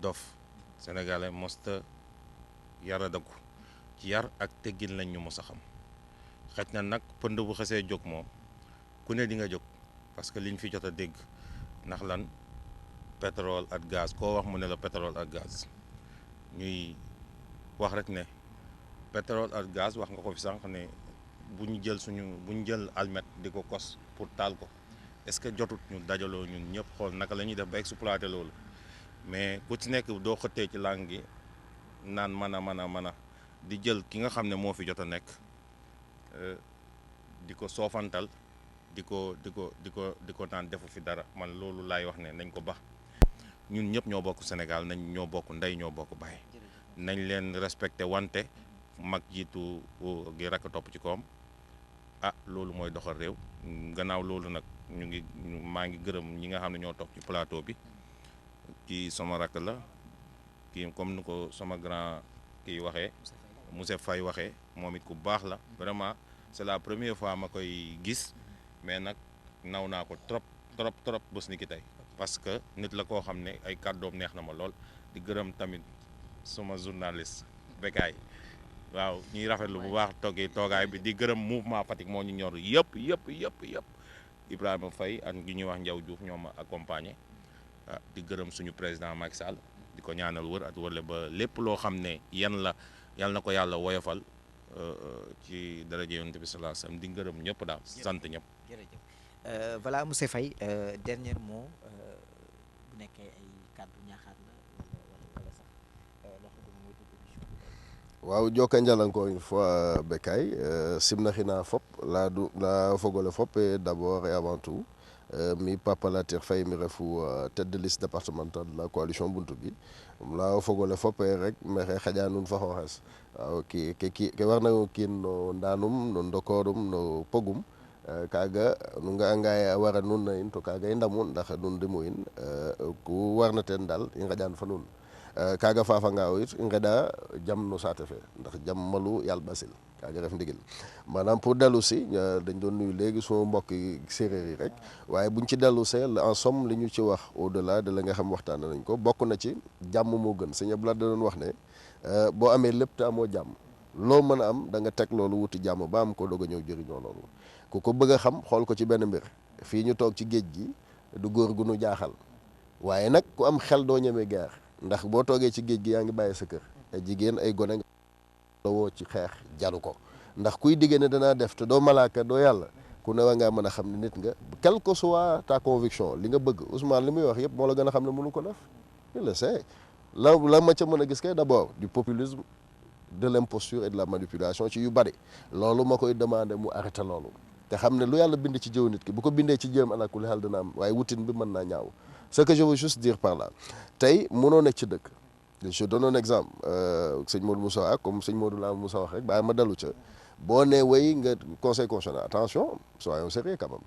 dof sénégalais mosta yara dëggu ci yar ak teggin lañ ñu mos a xam xëj na nag pënd bu xasee jóg moom ku ne di nga jóg parce que liñ fi jot a dégg ndax lan pétrole ak gaz koo wax mu ne la pétrole ak gaz ñuy wax rek ne pétrole ak gaz wax nga ko fi sànq ne bu ñu jël almet di ko kos pour taal ko est-ce que jotut ñu dajaloo ñun ñëpp xool naka la ñuy def ba exploiter loolu mais ku ci nekk doo xëttee ci langue gi naan mën a di jël ki nga xam ne moo fi jot a nekk di ko soofantal di ko naan defu fi dara man loolu laay wax ne nañ ko bax ñun ñëpp ñoo bokk Sénégal ñoo bokk ndey ñoo bokk baay nañ leen respecté wante mag jiitu gi rakk topp ci koom loolu mooy doxal réew gannaaw loolu nag maa ngi gërëm ñi nga xam ne ñoo toog ci plateau bi kii sama rakk la kii comme ni ko sama grand kii waxee Moussa Faye waxee moom it ku baax la vraiment c'est la première fois ma koy gis mais nag naw naa ko trop bés ni ki tey parce que nit la koo xam ne ay kàddoom neex na ma lool di gërëm tamit suma journaliste Bekay waaw ñuy rafetlu bu baax toogaay bi di gërëm mouvement Fatick moo ñu ñor yëpp Ibrahima Faye ak gi ñuy wax Ndiaw Diouf ñoo ma accompagné di gërëm suñu président Macky Sall di ko ñaanal wër at wërle ba lépp loo xam ne yàlla na ko yàlla woyofal ci daraja Yonent bi sallallahu alayhi wasallam di gërëm ñëpp daal sant ñëpp. jërëjëf voilà monsieur Faye dernier mot bu nekkee ay kàddu ñaaxaat la wala sax loxo bu muy dugg. waaw joka njal encore une fois Bekay simnaxina fop la fogole fop et d'abord et avant tout mi Papa Latir Faye mi refu tête de liste départementale de la coalition Buntu bi la fogole fop rek maxey xaƴa nuun fa xooxes waaw ke warna kiin no ndaanum no ndokorum no pogum kaaga nu nga'anga ye a wara nuun na in to kaaga i ndamu ndax nuun ndimu in ku warna teen daal i nqaƴan fa nuun kaaga faafanga o it i nqeɗa jam no saate fe ndax jam malu yaal ɓasil kaaga ref ndigil maanaam pour dellu si dañ doon nuyu léegi suma mbokki séeréer yi rek waaye buñ ci dellu see en somme li ñu ci wax au delà de la nga xam waxtaane nañ ko bokk na ci jàmm moo gën sëñ Abdoulaye da doon wax ne boo amee lépp te amoo jàmm loo mën a am da nga teg loolu wuti jàmm ba am ko doog a ñëw jëriñoo loolu ku ko bëgg a xam xool ko ci benn mbir fii ñu toog ci géej gi du góor gu nu jaaxal waaye nag ku am xel doo ñemee guerre ndax boo toogee ci géej gi yaa ngi bàyyi sa kër ay jigéen ay gone la woo ci xeex jaru ko ndax kuy diggée ne danaa def te doo malaaka doo yàlla ku ne wa ngaa mën a xam ne nit nga quelle que soit ta conviction li nga bëgg Ousmane li muy wax yëpp moo la gën a xam ne mënu ko def il le sait la ma ca mën a gis kay d'abord du populisme de l'imposture et de la manipulation ci yu bari loolu ma koy demandé mu arrêté loolu te xam ne lu yàlla bind ci jëw nit ki bu ko bindee ci jëm ala kulli xaal dina am waaye wutin bi mën naa ñaaw ce que je veux juste dire par là tey mënoo nekk ci dëkk je donne un exemple sëñ Modou Moussa comme sëñ Modou la Moussa wax rek bàyyi ma dalu ca boo nee way nga conseil constitutionnel attention soyons sérieux quand même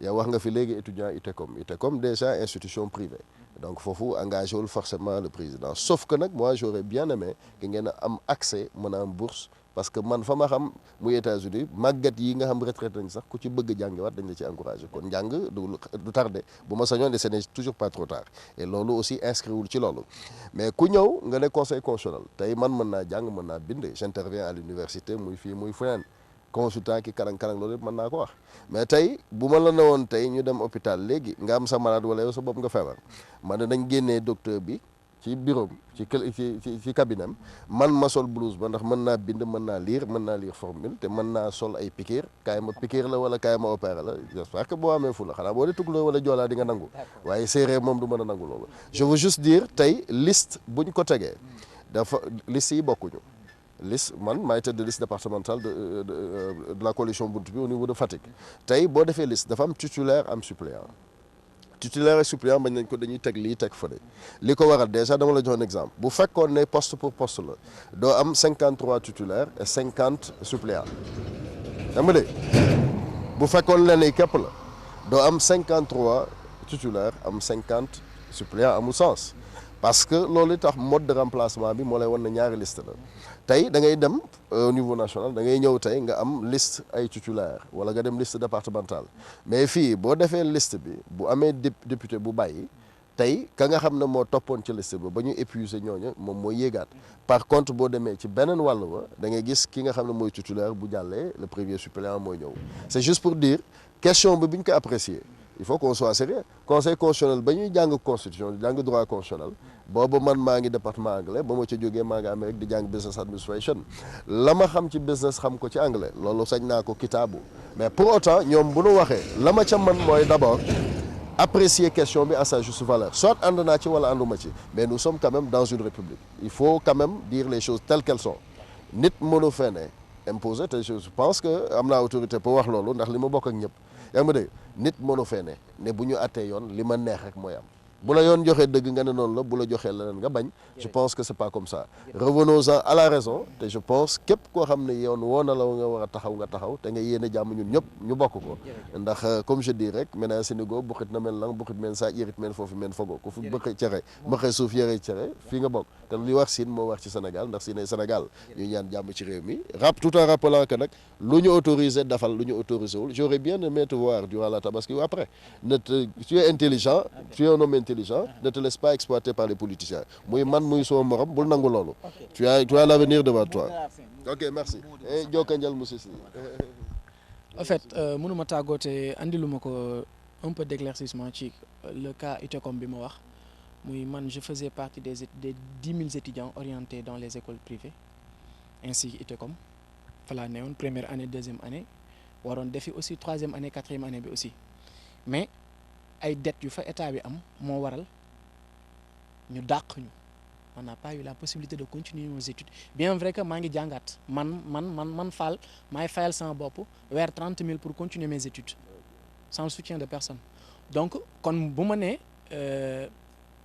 yow wax nga fi léegi étudiant ITECOM déjà institution privée donc foofu engagé wul forcément le président sauf que nag moi j'aurais bien aimé que ngeen a am accès mën a am bourse parce que man fa ma xam muy États-Unis màggat yi nga xam retraité nañ sax ku ci bëgg jàngiwaat dañ la ci encouragé kon njàng du tardé bu ma sañoon de ce n'est toujours pas trop tard et loolu aussi inscrit wul ci loolu mais ku ñëw nga ne conseil constitutionnel tey man mën naa jàng mën naa bind j'interviens à l'université muy fii muy feneen consultant ki karang-karang loolu yëpp mën naa ko wax mais tey bu ma la ne woon tey ñu dem hôpital léegi nga am sa malade wala yow sa bopp nga feebar man ne dañ génnee docteur bi ci bureau ci cabinet man ma sol blouse ba ndax mën naa bind mën naa lire formule te mën naa sol ay piqûre kaay ma piqûre la wala kaay ma opéré la j'espère que boo amee fu la xanaa boo dee tukuloo wala joolaa di nga nangu waaye séeréer moom du mën a nangu loolu je veux juste dire tey liste buñ ko tegee dafa liste yi bokkuñu liste man maay tête de liste départementale de la coalition Buntu bi au niveau de Fatick tey boo defee liste dafa am titulaire am suppléant titulaire et suppléant bañ nañ ko dañuy teg lii teg fële li ko waral déjà dama la jox un exemple bu fekkoon ne poste pour poste la doo am 53 titulaires et 50 suppléants xam nga de bu fekkoon leen képp la doo am 53 titulaires am 50 suppléants amul sens parce que loolu tax mode de remplacement bi moo lay wan ne ñaari liste la tey da ngay dem au niveau national da ngay ñëw tey nga am liste ay titulaire wala nga dem liste départementale mais fii boo defee liste bi bu amee député bu bàyyi tey ka nga xam ne moo toppoon ci liste ba ñu épuisé ñooñu moom mooy yéegaat par contre boo demee ci beneen wàll ba da ngay gis ki nga xam ne mooy titulaire bu jàllee le premier suppléant mooy ñëw c'est juste pour dire question bi ñu ko apprécier il faut qu'on soit sérieux conseil constitutionnel ba ñuy jàng constitution jàng droit constitutionnel boobu man maa ngi département anglais ba ma ca jógee maa ngi Amérique di jàng business administration la ma xam ci business xam ko ci anglais loolu sañ naa ko kitaabu mais pour autant ñoom bu nu waxee la ma ca man mooy d'abord apprécier question bi à sa juste valeur soit ànd naa ci wala ànduma ci mais nous sommes quand même dans une république il faut quand même dire les choses telles qu'elles sont nit mënu fee ne imposer te je pense que am naa autorité pour wax loolu ndax li ma bokk ak ñëpp yaa ngi ma dégg nit mënu fee ne bu ñu attee yoon li ma neex rek mooy am bu la yoon joxee dëgg nga ne noonu la bu la joxee leneen nga bañ je pense que c'est pas comme ça revenons-en à la raison te je pense képp koo xam ne yoon woo na la nga war a taxaw te nga yéene jàmm ñun ñëpp ñu bokk ko ndax comme je dis rek maintenant Sénégal buxit na mel lang buxit men sa yërit men foofu men fogo ku fi bëqe cere bëqe suuf yëre cere fii nga bokk te li wax Sine moo wax ci Sénégal ndax Sine Sénégal ñu ñaan jàmm ci réew mi tout en rappelant que nag lu ñu autorisé dafal lu ñu autorisé wul j'aurais bien aimé te voir durant la tabaski ou après tu es intelligent tu es un homme intelligent ne te laisse pas exploiter par les politiciens muy man muy soo morom bul nangu loolu tu as l'avenir devant toi ok merci et jokkanjal monsieur Sy en fait mënuma tàggoote andiluma ko un peu d'éclaircissement ci le cas ITECOM bi ma wax muy man je faisais partie des 10 000 étudiants orientés dans les écoles privées ainsi ITECOM fa laa newoon première année deuxième année waroon defi aussi troisième année quatrième année bi aussi mais ay dettes yu fa état bi am moo waral ñu dàq ñu on n'a pas eu la possibilité de continuer nos études bien vrai que maa ngi jàngaat man Fall maay fayal sama bopp weer 30 000 pour continuer mes études sans le soutien de personne donc kon bu ma nee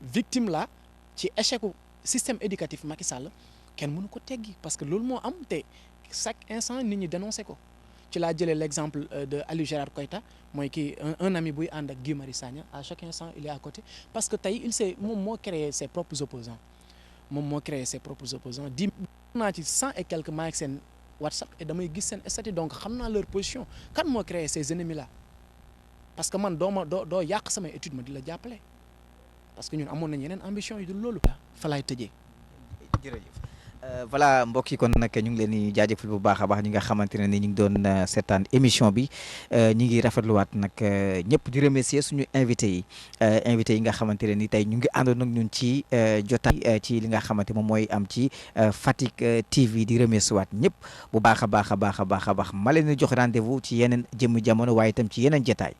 victime la ci échec système éducatif Macky Sall kenn mënu ko teggi parce que loolu moo am te chaque instant nit ñi dénoncé ko ci laa jëlee l'exemple de Aliou Gérard Koïta mooy kii un ami buy ànd ak Guy Marius Sagna à chaque instant il est à côté parce que tey il sait moom moo créé ses propres opposants di naa ci 100 et quelques maa ak seen WhatsApp et damay gis seen statut donc xam naa leur position kan moo créé ces ennemis là parce que man doo yàq samay étude ma di la jàppale parce que ñun amoon nañ yeneen ambition yu dul loolu fa laay tëjee jërëjëf voilà mbokk yi kon nag ñu ngi leen di jaajëfal bu baax a baax ñi nga xamante ne ni ñu ngi doon seetaan émission bi ñi ngi rafetluwaat nag ñëpp di remercier suñu invité yi nga xamante ne ni tey ñu ngi àndoon ak ñun ci jotaay ci li nga xamante moom mooy am ci Fatick TV di remercier waat ñëpp bu baax a baax a baax a baax a baax ma leen di jox rendez-vous ci yeneen jëmm jamono waaye itam ci yeneen jotaay.